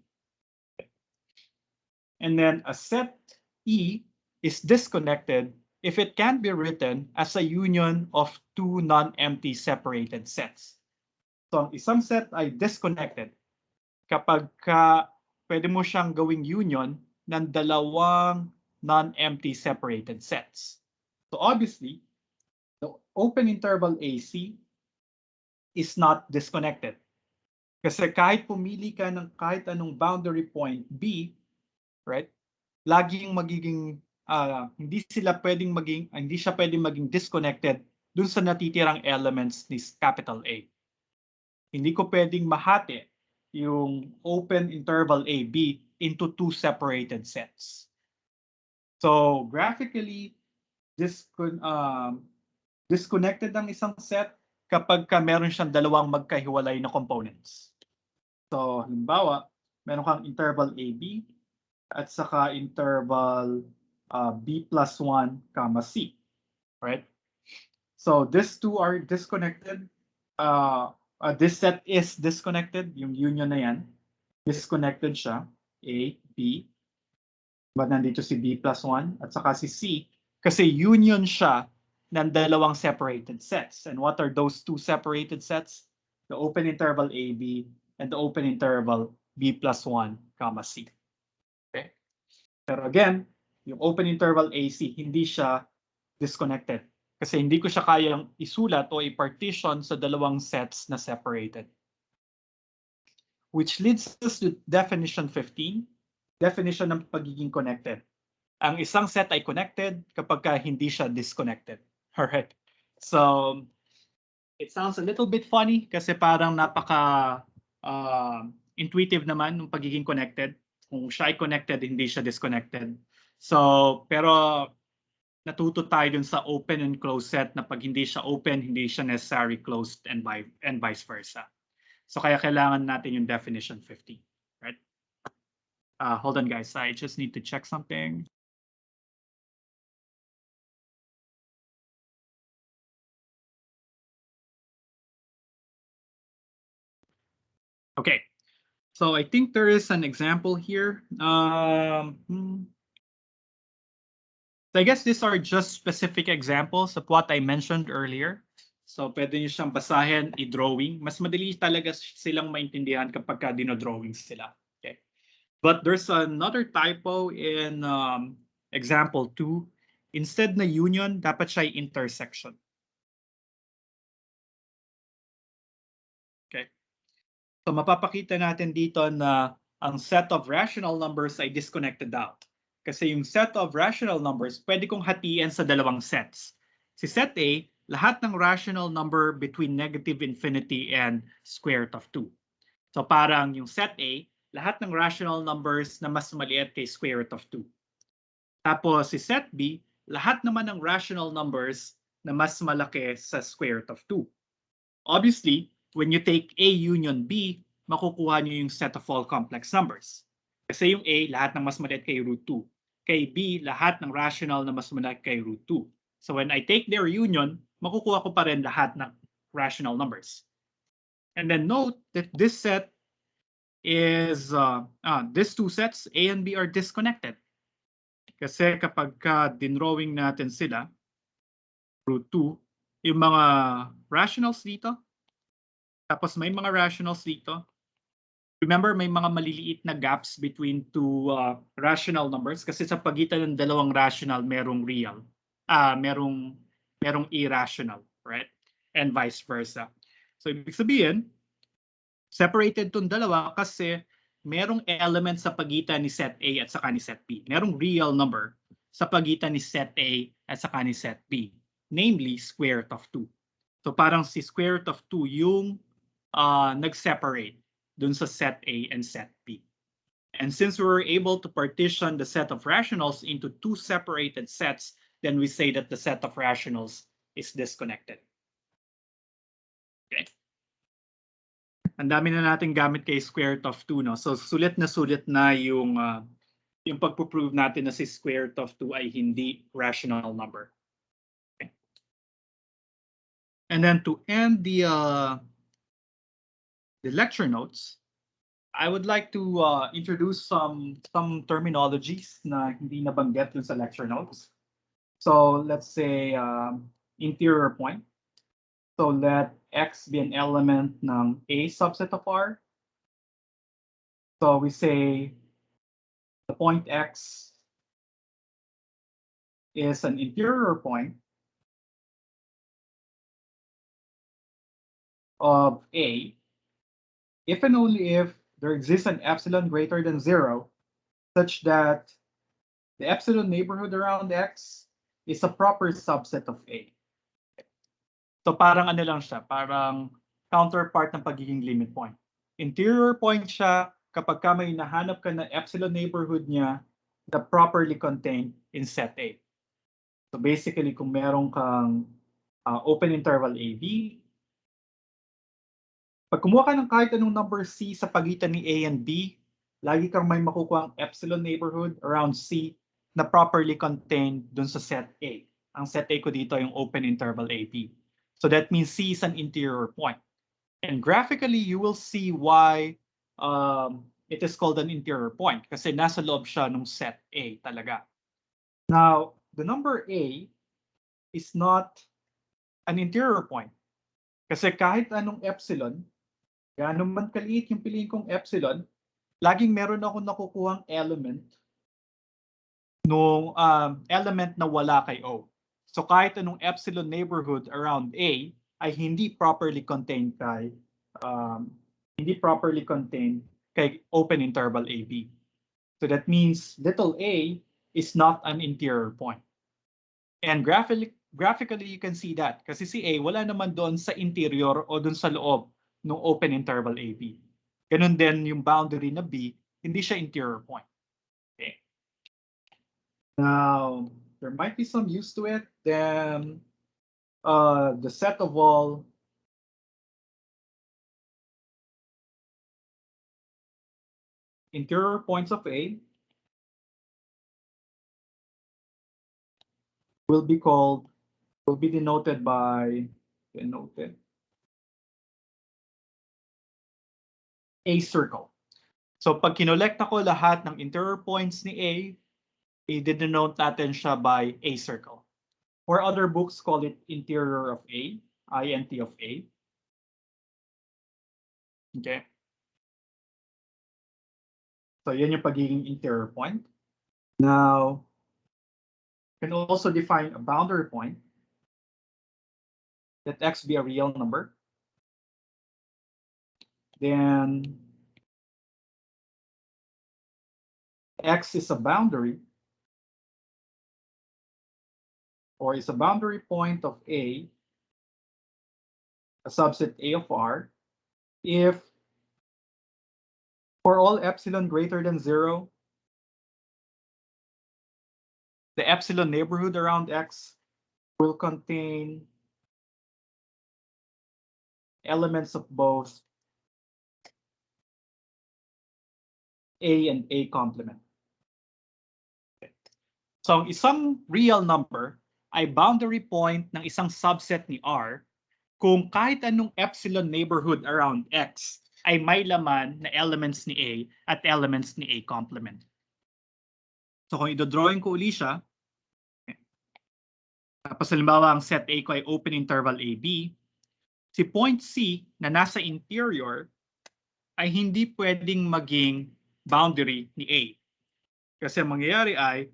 And then a set E is disconnected if it can be written as a union of two non-empty separated sets. So ang isang set ay disconnected kapag pwede mo siyang gawing union ng dalawang non-empty separated sets. So obviously, the open interval AC is not disconnected. Kasi kahit pumili ka ng kahit anong boundary point B, right? Laging magiging hindi siya pwedeng maging disconnected dun sa natitirang elements ni capital A. Hindi ko pwedeng mahati yung open interval AB into two separated sets. So graphically, this could disconnected ang isang set kapag meron siyang dalawang magkahiwalay na components. So, halimbawa, meron kang interval AB at saka interval B plus 1 comma C, right? So, these two are disconnected. This set is disconnected, yung union na yan. Disconnected siya, A, B. But nandito si B plus 1 at saka si C kasi union siya ng dalawang separated sets. And what are those two separated sets? The open interval AB and the open interval B plus 1 comma C. Okay? Pero again, yung open interval AC, hindi siya disconnected. Kasi hindi ko siya kayang isulat o i-partition sa dalawang sets na separated. Which leads us to definition 15. Definition ng pagiging connected. Ang isang set ay connected kapag hindi siya disconnected. Alright. So, it sounds a little bit funny kasi parang napaka intuitive naman ng pagiging connected. Kung siya ay connected, hindi siya disconnected. So, pero natuto tayo dun sa open and closed set na pag hindi siya open, hindi siya necessarily closed and vice versa. So, kaya kailangan natin yung definition 15. Right? Hold on, guys. I just need to check something. Okay. So I think there is an example here. So I guess these are just specific examples of what I mentioned earlier. So pwede nyo siyang basahin, i-drawing. Mas madali talaga silang maintindihan kapag dinodrawing sila. Okay. But there's another typo in example 2. Instead na union, dapat siya intersection. Okay. So mapapakita natin dito na ang set of rational numbers ay disconnected out. Kasi yung set of rational numbers, pwede kong hatiin sa dalawang sets. Si set A, lahat ng rational number between negative infinity and square root of 2. So parang yung set A, lahat ng rational numbers na mas maliit kay square root of 2. Tapos si set B, lahat naman ng rational numbers na mas malaki sa square root of 2. Obviously, when you take A union B, makukuha niyo yung set of all complex numbers. Kasi yung A, lahat ng mas maliit kay root 2. Kay B, lahat ng rational na mas maliit kay root 2. So when I take their union, makukuha ko pa rin lahat ng rational numbers. And then note that this set is, these two sets, A and B, are disconnected. Kasi kapag dinrawing natin sila, root 2, yung mga rationals dito, tapos may mga rationals dito. Remember, may mga maliliit na gaps between two rational numbers kasi sa pagitan ng dalawang rational, merong real. Merong irrational, right? And vice versa. So, ibig sabihin, separated tong dalawa kasi merong element sa pagitan ni set A at saka ni set B. Merong real number sa pagitan ni set A at saka ni set B. Namely, square root of 2. So, parang si square root of 2 yung nag-separate dun sa set A and set B. And since we were able to partition the set of rationals into two separated sets, then we say that the set of rationals is disconnected. Okay. Ang dami na natin gamit kay square root of 2, no? So sulit na yung pagpo-prove natin na si square root of 2 ay hindi rational number. Okay. And then to end the lecture notes, I would like to introduce some terminologies na hindi nabanggit dun sa lecture notes. So let's say interior point. So let X be an element ng A subset of R. So we say the point X is an interior point of A if and only if there exists an epsilon greater than 0 such that the epsilon neighborhood around X is a proper subset of A. So parang ano lang siya, parang counterpart ng pagiging limit point. Interior point siya kapag may nahanap ka na epsilon neighborhood niya na properly contained in set A. So basically, kung meron kang open interval AB. Pag kumuha ka ng kahit anong number C sa pagitan ni A and B, lagi kang may makukuha ang epsilon neighborhood around C na properly contained dun sa set A. Ang set A ko dito yung open interval AB. So that means C is an interior point. And graphically, you will see why it is called an interior point kasi nasa loob siya ng set A talaga. Now, the number A is not an interior point kasi kahit anong epsilon, gaano man kaliit yung piliin kong epsilon, laging meron ako nakukuhang element nung element na wala kay O. So kahit anong epsilon neighborhood around A ay hindi properly contained kay open interval AB. So that means little a is not an interior point. And graphically you can see that kasi si A wala naman doon sa interior o doon sa loob ng open interval AB. Ganun din yung boundary na B, hindi siya interior point. Okay. Now, there might be some use to it. Then the set of all interior points of A will be denoted by a circle. So pag kinolekta ko lahat ng interior points ni A, i-denote natin siya by a circle. Or other books call it interior of A, int of A. Okay. So yan yung pagiging interior point. Now, you can also define a boundary point. Let x be a real number. Then x is a boundary or is a boundary point of A, a subset A of R, if for all epsilon greater than 0, the epsilon neighborhood around X will contain elements of both A and A complement. So ang isang real number ay boundary point ng isang subset ni R kung kahit anong epsilon neighborhood around X ay may laman na elements ni A at elements ni A complement. So kung idodrawing ko uli siya, tapos halimbawa ang set A ko ay open interval AB, si point C na nasa interior ay hindi pwedeng maging boundary ni A. Kasi ang mangyayari ay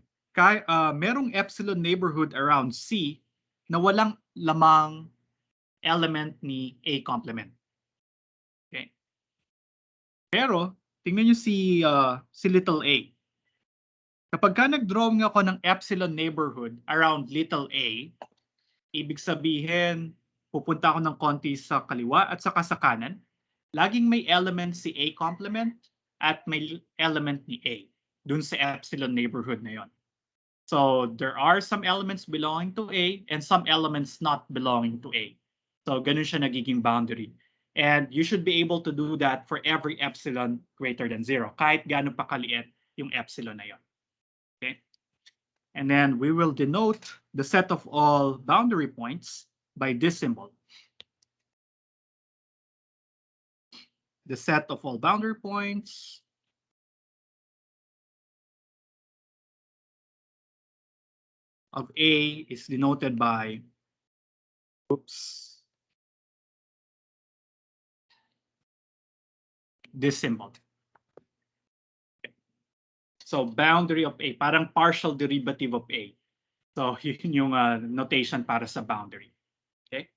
merong epsilon neighborhood around C na walang lamang element ni A complement. Okay. Pero tingnan niyo si little a. Kapag nag-drawing ako ng epsilon neighborhood around little a, ibig sabihin pupunta ako ng konti sa kaliwa at saka sa kanan. Laging may element si A complement at may element ni A dun sa epsilon neighborhood na yon. So there are some elements belonging to A and some elements not belonging to A. So ganun siya nagiging boundary. And you should be able to do that for every epsilon greater than 0, kahit gaano pa kaliit yung epsilon na yon. Okay? And then we will denote the set of all boundary points by this symbol. The set of all boundary points of A is denoted by, this symbol. Okay. So boundary of A, parang partial derivative of A. So yun yung notation para sa boundary. Okay.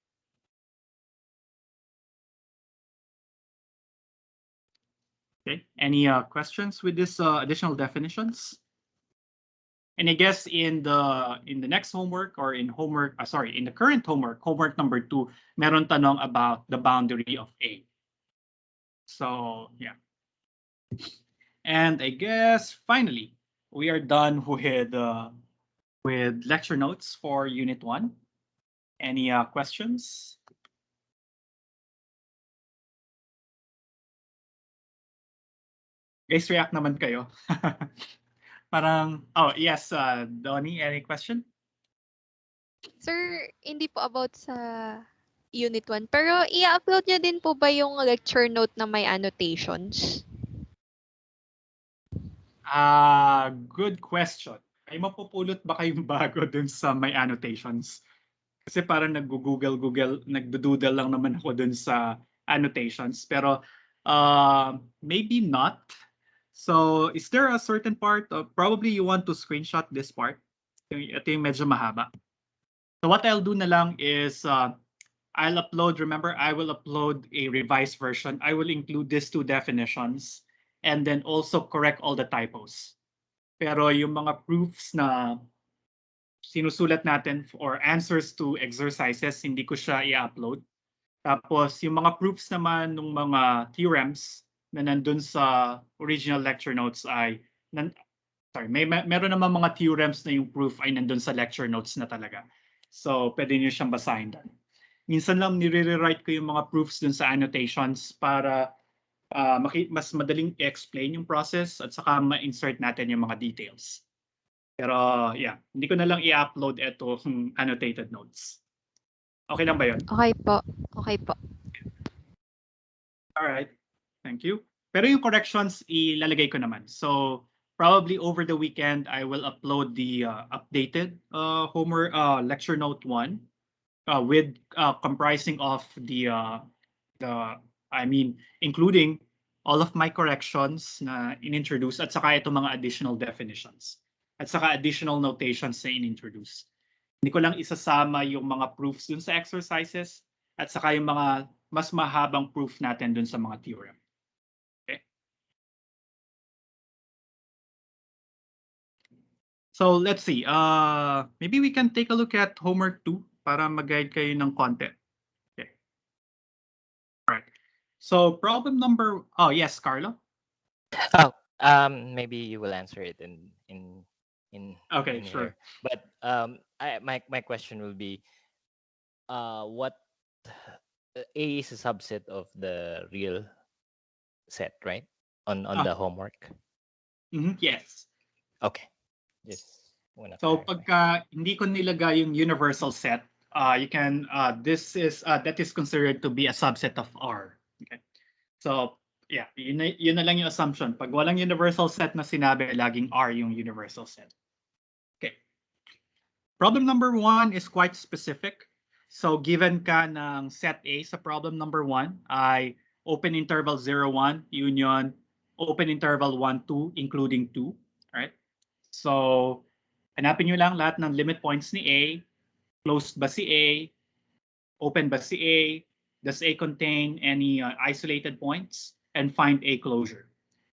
Okay. Any questions with this additional definitions? And I guess in the next homework or in homework, in the current homework number 2, meron tanong about the boundary of A. So yeah. And I guess finally we are done with lecture notes for Unit 1. Any questions? Guys, react naman kayo. Parang, oh, yes, Donnie, any question? Sir, hindi po about sa Unit 1. Pero i-upload niyo din po ba yung lecture note na may annotations? Good question. Ay mapupulot ba kayong bago dun sa may annotations? Kasi parang nagdo-doodle lang naman ako dun sa annotations. Pero maybe not. So, is there a certain part of, probably you want to screenshot this part? Ito yung medyo mahaba. So what I'll do na lang is, I'll upload, remember, I will upload a revised version. I will include these two definitions and then also correct all the typos. Pero yung mga proofs na sinusulat natin or answers to exercises, hindi ko siya i-upload. Tapos yung mga proofs naman ng mga theorems na nandun sa original lecture notes ay, meron naman mga theorems na yung proof ay nandun sa lecture notes na talaga. So pwede niyo siyang basahin doon. Minsan lang nire-rewrite ko yung mga proofs dun sa annotations para mas madaling i-explain yung process at saka ma-insert natin yung mga details. Pero yeah, hindi ko na lang i-upload itong annotated notes. Okay lang ba yun? Okay po. Okay po. Alright, thank you. Pero yung corrections, ilalagay ko naman. So probably over the weekend, I will upload the updated homework lecture note 1 with comprising of including all of my corrections na in-introduce at saka itong mga additional definitions at saka additional notations na in-introduce. Hindi ko lang isasama yung mga proofs dun sa exercises at saka yung mga mas mahabang proof natin dun sa mga theorem. Okay? So let's see. Maybe we can take a look at homework 2 para mag-guide kayo ng konti. Okay. All right. So problem number, oh yes, Carlo. Oh, maybe you will answer it in Okay, in sure. here. But my question will be, what A is a subset of the real set, right? On the homework. Yes. Okay. Just wanna So clarify. pagka hindi ko nilagay yung universal set, you can that is considered to be a subset of R. Okay. So yeah, yun na lang yung assumption. Pag walang universal set na sinabi, laging R yung universal set. Okay. Problem number 1 is quite specific. So given ka ng set A sa problem number 1 ay open interval 0, 1, union, open interval 1, 2, including 2. Right? So hanapin nyo lang lahat ng limit points ni A, closed ba si A, open ba si A, does A contain any isolated points, and find A closure.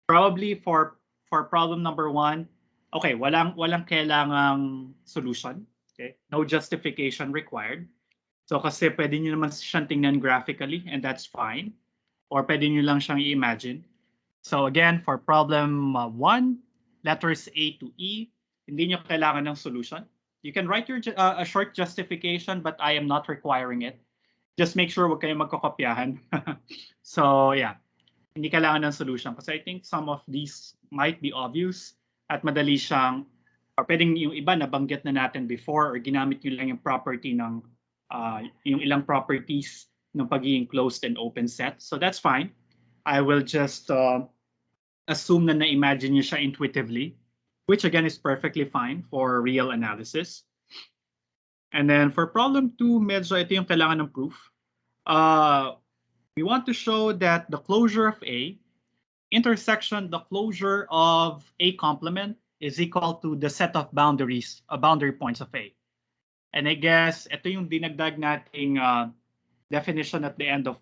Probably for problem number 1, okay, walang kailangang solution. Okay? No justification required. So kasi pwede nyo naman siyang tingnan graphically and that's fine. Or pwede nyo lang siyang i-imagine. So again, for problem 1, letters A to E, hindi nyo kailangan ng solution. You can write your a short justification, but I am not requiring it. Just make sure wag kayong magkokopyahan. So yeah, hindi kailangan ng solution kasi I think some of these might be obvious at madali siyang, or pwedeng yung iba nabanggit na natin before or ginamit nyo lang yung property ng yung ilang properties ng pagiging closed and open set. So that's fine. I will just assume na na-imagine nyo siya intuitively, which again is perfectly fine for real analysis. And then for problem 2, medyo ito yung kailangan ng proof. We want to show that the closure of A intersection the closure of A complement is equal to the set of boundaries, boundary points of A. And I guess ito yung dinagdag nating definition at the end of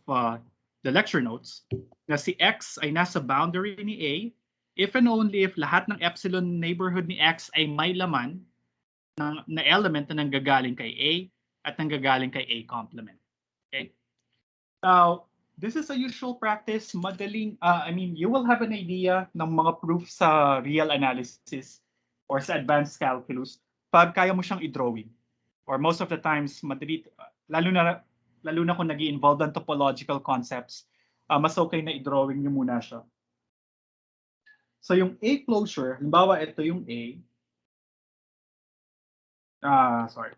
the lecture notes na si X ay nasa boundary ni A if and only if lahat ng epsilon neighborhood ni X ay may laman na element na nanggagaling kay A at nanggagaling kay A complement. Okay? Now, this is a usual practice. Madaling, you will have an idea ng mga proofs sa real analysis or sa advanced calculus pag kaya mo siyang i-drawing. or most of the times, madali, lalo na kung nag-i-involve ang topological concepts, mas okay na i-drawing nyo muna siya. So yung A closure, halimbawa ito yung A. Sorry.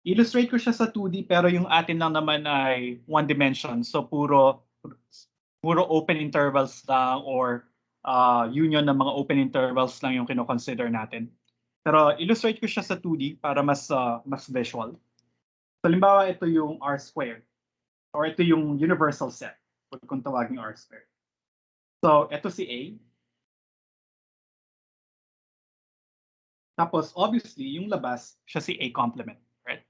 Illustrate ko siya sa 2D pero yung atin lang naman ay one dimension. So puro open intervals lang or union ng mga open intervals lang yung kino-consider natin. Pero illustrate ko siya sa 2D para mas visual. So halimbawa ito yung R squared or ito yung universal set kung tawagin R squared. So ito si A. Tapos obviously yung labas siya si A complement, right?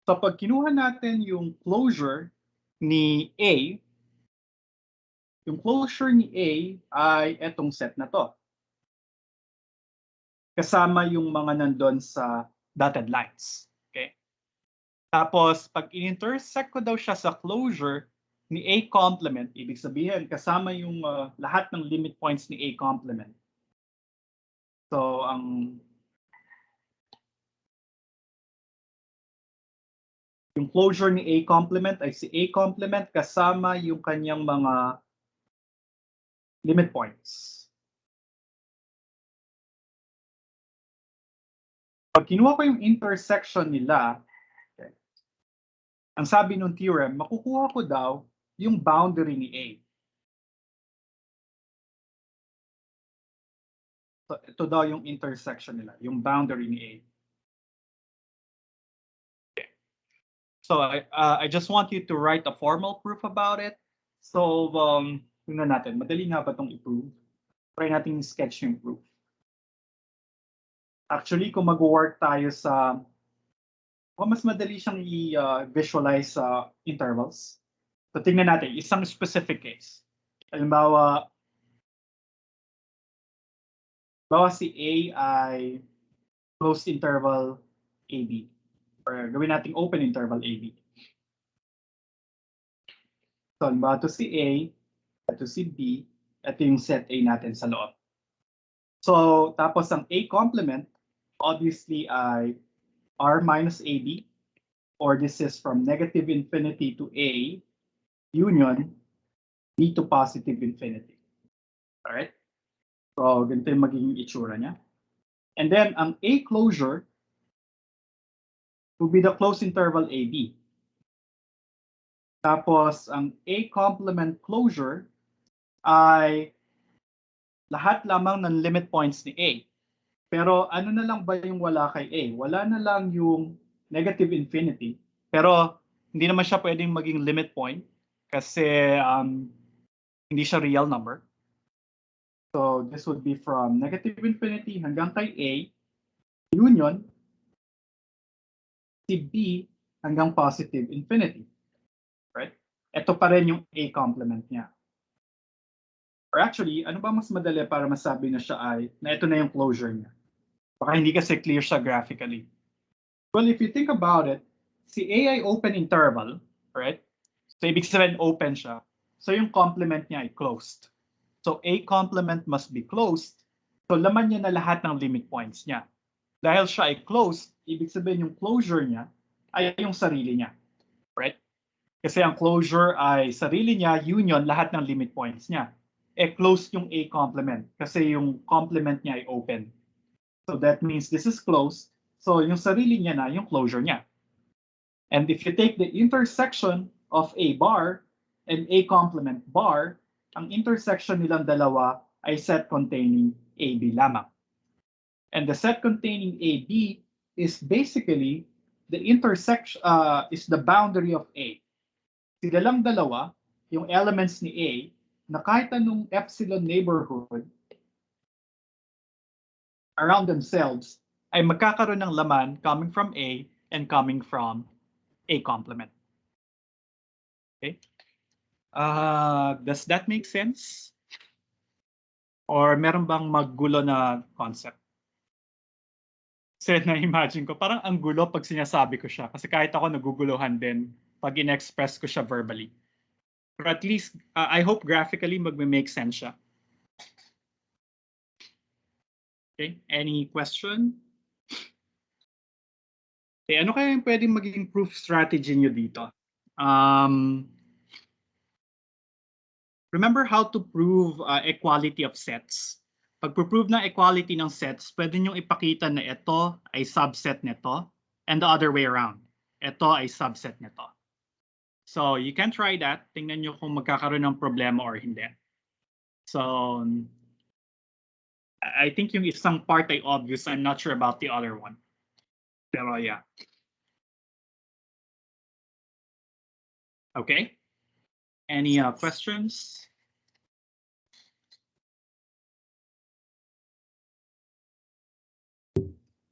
So pag kinuha natin yung closure ni A, yung closure ni A ay etong set na to. Kasama yung mga nandun sa dotted lines. Okay? Tapos pag in-intersect ko daw siya sa closure ni A complement, ibig sabihin kasama yung lahat ng limit points ni A complement. So yung closure ni A complement ay si A complement kasama yung kanyang mga limit points. Pag kinuha ko yung intersection nila, okay, ang sabi ng theorem, makukuha ko daw yung boundary ni A. So ito daw yung intersection nila, yung boundary ni A. Okay. So I just want you to write a formal proof about it. So tingnan natin, madali nga ba itong i-prove? Try natin sketch yung proof. Actually, kung mag-work tayo sa mas madali siyang i-visualize sa intervals. So tingnan natin, isang specific case. Halimbawa, si A ay closed interval AB. Or gawin natin open interval AB. So halimbawa ito si A, ito si B, ito yung set A natin sa loob. So tapos ang A complement, obviously ay R minus AB, or this is from negative infinity to A, union B to positive infinity. Alright? So ganito yung magiging itsura niya. And then ang A closure will be the closed interval AB. Tapos ang A complement closure ay lahat lamang ng limit points ni A. Pero ano na lang ba yung wala kay A? Wala na lang yung negative infinity. Pero hindi naman siya pwedeng maging limit point kasi hindi siya real number. So this would be from negative infinity hanggang kay A, union, si B hanggang positive infinity. Right? Ito pa rin yung A complement niya. Or actually, ano ba mas madali para masabi na siya ay, na ito na yung closure niya? Baka hindi kasi clear siya graphically. Well, if you think about it, si A ay open interval, right? So ibig sabihin open siya. So yung complement niya ay closed. So A complement must be closed. So laman niya na lahat ng limit points niya. Dahil siya ay closed, ibig sabihin yung closure niya ay yung sarili niya. Right? Kasi ang closure ay sarili niya, union, lahat ng limit points niya. Closed yung A complement kasi yung complement niya ay open. So that means this is closed. So yung sarili niya na yung closure niya. And if you take the intersection of A bar and A complement bar, ang intersection nilang dalawa ay set containing AB lamang. And the set containing AB is basically the intersection, is the boundary of A. Sila lang dalawa, yung elements ni A, na kahit anong epsilon neighborhood around themselves ay magkakaroon ng laman coming from A and coming from A complement. Okay? Does that make sense? Or meron bang maggulo na concept? Kasi na-imagine ko, parang ang gulo pag sinasabi ko siya. Kasi kahit ako naguguluhan din pag in-express ko siya verbally. But at least, I hope graphically magme-make sense siya. Okay, any question? Okay, ano kaya yung pwedeng maging proof strategy nyo dito? Remember how to prove equality of sets. Pag prove ng equality ng sets, pwede nyo ipakita na ito ay subset nito and the other way around. Ito ay subset nito. So you can try that. Tingnan nyo kung magkakaroon ng problema or hindi. So I think yung isang part ay obvious. I'm not sure about the other one. Pero yeah. Okay. Any questions?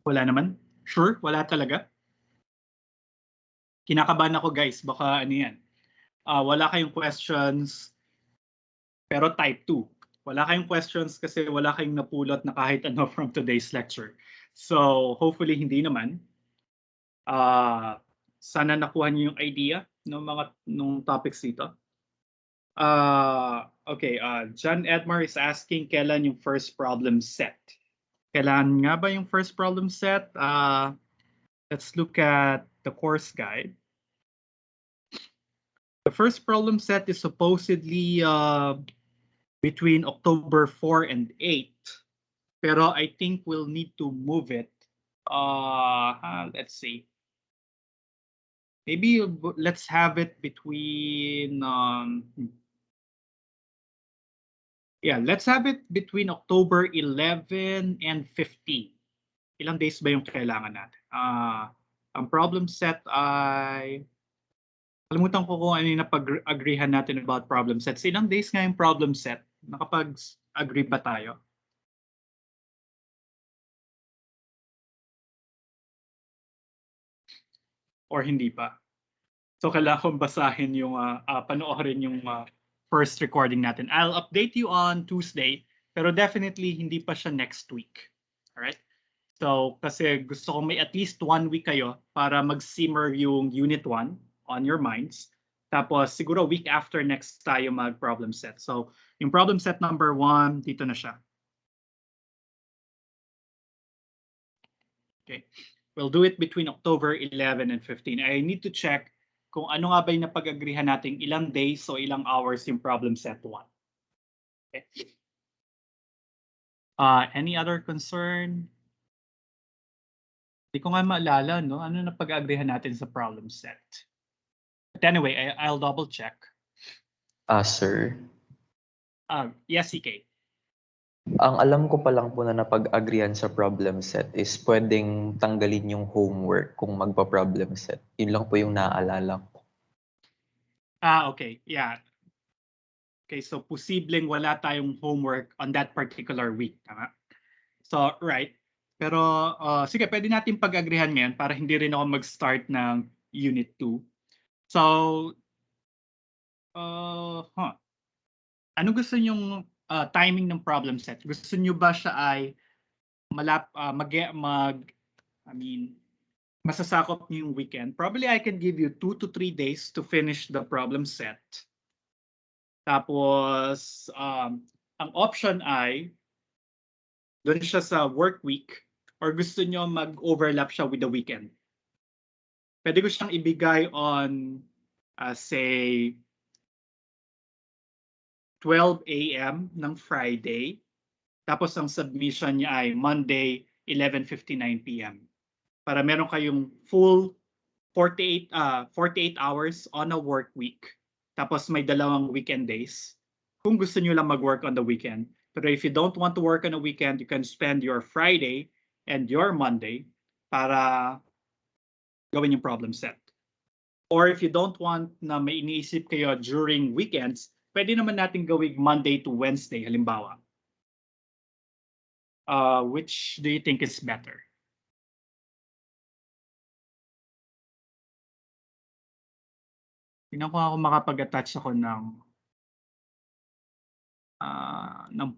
Wala naman? Sure? Wala talaga? Kinakabahan ako guys. Baka ano yan. Wala kayong questions. Pero type 2. Wala kayong questions kasi wala kayong napulot na kahit ano from today's lecture. So hopefully hindi naman. Sana nakuha niyo yung idea ng mga nung topics dito. Okay, John Edmar is asking kailan yung first problem set. Kailan nga ba yung first problem set? Let's look at the course guide. The first problem set is supposedly between October 4 and 8. Pero I think we'll need to move it. Let's see. Maybe let's have it between let's have it between October 11 and 15. Ilang days ba yung kailangan natin? Ang problem set ay kalimutan ko kung ano yung napag-agreehan natin about problem sets. Ilang days nga yung problem set? Nakapag-agree ba tayo? Or hindi pa? So kailangan kong basahin yung, panoorin yung first recording natin. I'll update you on Tuesday, pero definitely hindi pa siya next week. Alright? So kasi gusto ko may at least 1 week kayo para mag-simmer yung Unit 1 on your minds. Tapos siguro week after next tayo mag-problem set. So yung problem set number 1, dito na siya. Okay. We'll do it between October 11 and 15. I need to check kung ano nga ba yung napag-agreehan natin ilang days o ilang hours yung problem set 1. Okay. Any other concern? Hindi ko nga maalala, no? Ano napag-agreehan natin sa problem set? But anyway, I'll double check. Sir, Yes, CK. ang alam ko pa lang po na napag-agreean sa problem set is pwedeng tanggalin yung homework kung magpa-problem set. Yun lang po yung naaalala ko. Okay. Yeah. Okay, so posibleng wala tayong homework on that particular week. Tama? So, right. Pero sige, pwede natin pag-agreehan ngayon para hindi rin ako mag-start ng Unit 2. So, ano gusto nyong timing ng problem set? Gusto nyo ba siya ay masasakop niyo yung weekend? Probably I can give you 2 to 3 days to finish the problem set. Tapos, ang option ay doon siya sa work week or gusto nyo mag-overlap siya with the weekend. Pwede ko siyang ibigay on, say, 12 a.m. ng Friday. Tapos ang submission niya ay Monday, 11:59 p.m. Para meron kayong full 48 hours on a work week. Tapos may dalawang weekend days. Kung gusto niyo lang mag-work on the weekend. Pero if you don't want to work on a weekend, you can spend your Friday and your Monday para gawin yung problem set. Or if you don't want na may iniisip kayo during weekends, pwede naman natin gawing Monday to Wednesday, halimbawa. Which do you think is better? Tingnan ko ako makapag-attach ako ng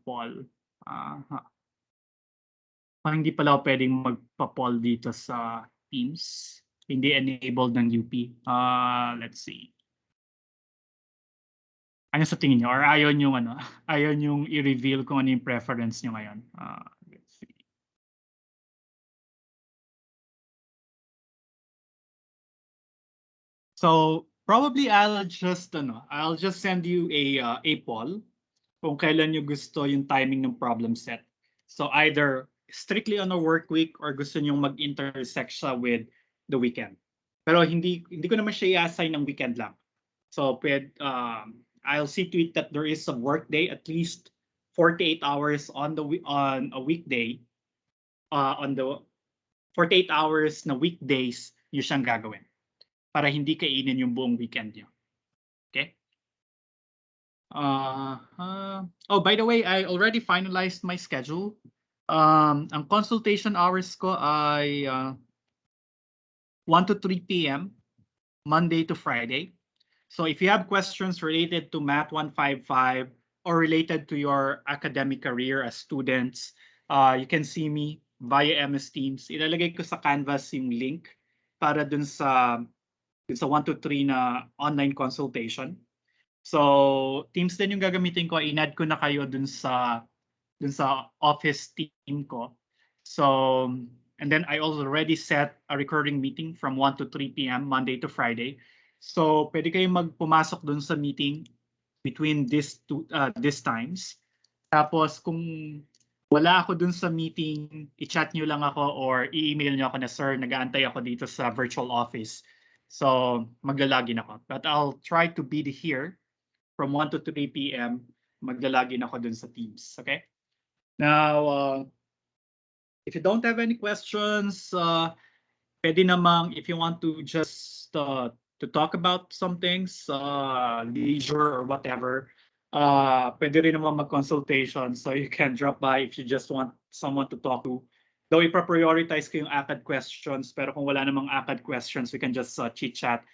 poll. Hindi pala ako pwedeng magpa-poll dito sa Teams. Hindi enabled ng UP. Let's see. Ano sa tingin niyo? Or ayaw niyong i-reveal kung ano yung preference niyo ngayon? Let's see. So probably I'll just send you a poll kung kailan nyo gusto yung timing ng problem set. So either strictly on a work week or gusto nyo mag-intersect siya with the weekend. Pero hindi ko naman siya i-assign ng weekend lang. So I'll see to it that there is a work day, at least 48 hours on a weekday. On the 48 hours na weekdays nyo siyang gagawin para hindi kainin yung buong weekend nyo. Okay? Oh, by the way, I already finalized my schedule. Ang consultation hours ko ay 1 to 3 p.m. Monday to Friday. So if you have questions related to Math 155 or related to your academic career as students, you can see me via MS Teams. Ilalagay ko sa Canvas yung link para dun sa 1 to 3 na online consultation. So Teams din yung gagamitin ko. Inad ko na kayo dun sa office team ko. So and then I already set a recurring meeting from 1 to 3 p.m. Monday to Friday. So pwede kayong pumasok dun sa meeting between these times. Tapos kung wala ako dun sa meeting, i-chat nyo lang ako or i-email nyo ako na, sir, nag-aantay ako dito sa virtual office. So maglalagin ako. But I'll try to be here from 1 to 3 p.m. Maglalagin ako dun sa Teams. Okay? Now, if you don't have any questions, pwede namang if you want to just to talk about some things, leisure or whatever, pwede rin naman mag-consultation. So you can drop by if you just want someone to talk to. Though ipa-prioritize ko yung ACAD questions, pero kung wala namang ACAD questions, we can just chit-chat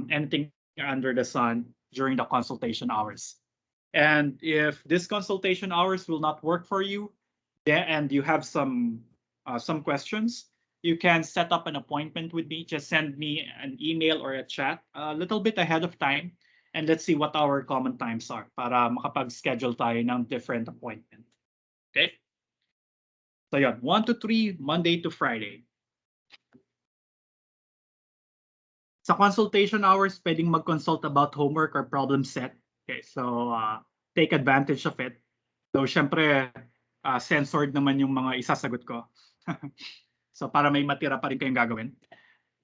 anything under the sun during the consultation hours. And if this consultation hours will not work for you, and you have some questions, you can set up an appointment with me. Just send me an email or a chat a little bit ahead of time, and let's see what our common times are para makapag-schedule tayo ng different appointment. Okay? So yun, 1 to 3, Monday to Friday. Sa consultation hours, pwedeng mag-consult about homework or problem set. Okay, so take advantage of it. So syempre, censored naman yung mga isasagot ko. So para may matira pa rin kayong gagawin.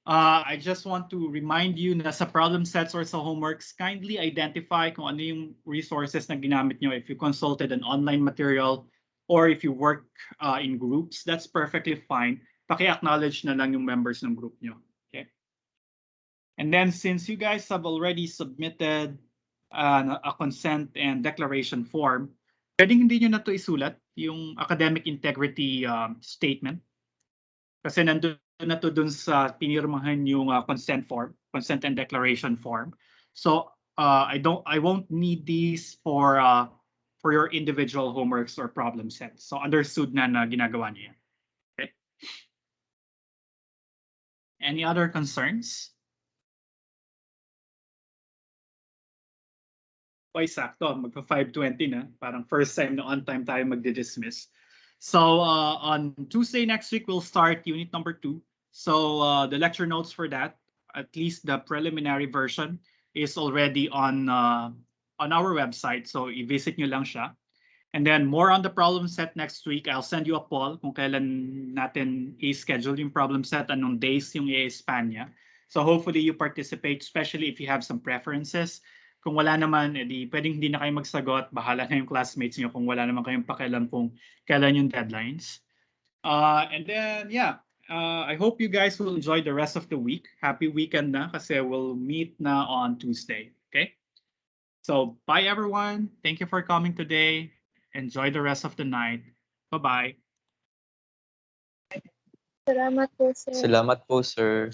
I just want to remind you na sa problem sets or sa homeworks, kindly identify kung ano yung resources na ginamit nyo. If you consulted an online material or if you work in groups, that's perfectly fine. Paki-acknowledge na lang yung members ng group nyo. Okay? And then since you guys have already submitted a consent and declaration form, pwedeng hindi nyo na ito isulat, yung academic integrity statement. Kasi nandun na to dun sa pinirmahan yung consent and declaration form. So I won't need these for your individual homeworks or problem sets. So understood na ginagawa niyo yan. Okay. Any other concerns? Ay, sakto. Magpa 5:20 na. Parang first time na on time tayo magdi-dismiss. So on Tuesday next week, we'll start unit number 2. So the lecture notes for that, at least the preliminary version, is already on our website. So i-visit nyo lang siya. And then more on the problem set next week. I'll send you a poll kung kailan natin i-schedule yung problem set, anong days yung i-span niya. So hopefully you participate, especially if you have some preferences. Kung wala naman, edi pwedeng hindi na kayo magsagot. Bahala na yung classmates niyo kung wala naman kayong pakialam kung kailan yung deadlines. And then, yeah, I hope you guys will enjoy the rest of the week. Happy weekend na kasi we'll meet na on Tuesday. Okay? So, bye everyone. Thank you for coming today. Enjoy the rest of the night. Bye-bye. Salamat po, sir. Salamat po, sir.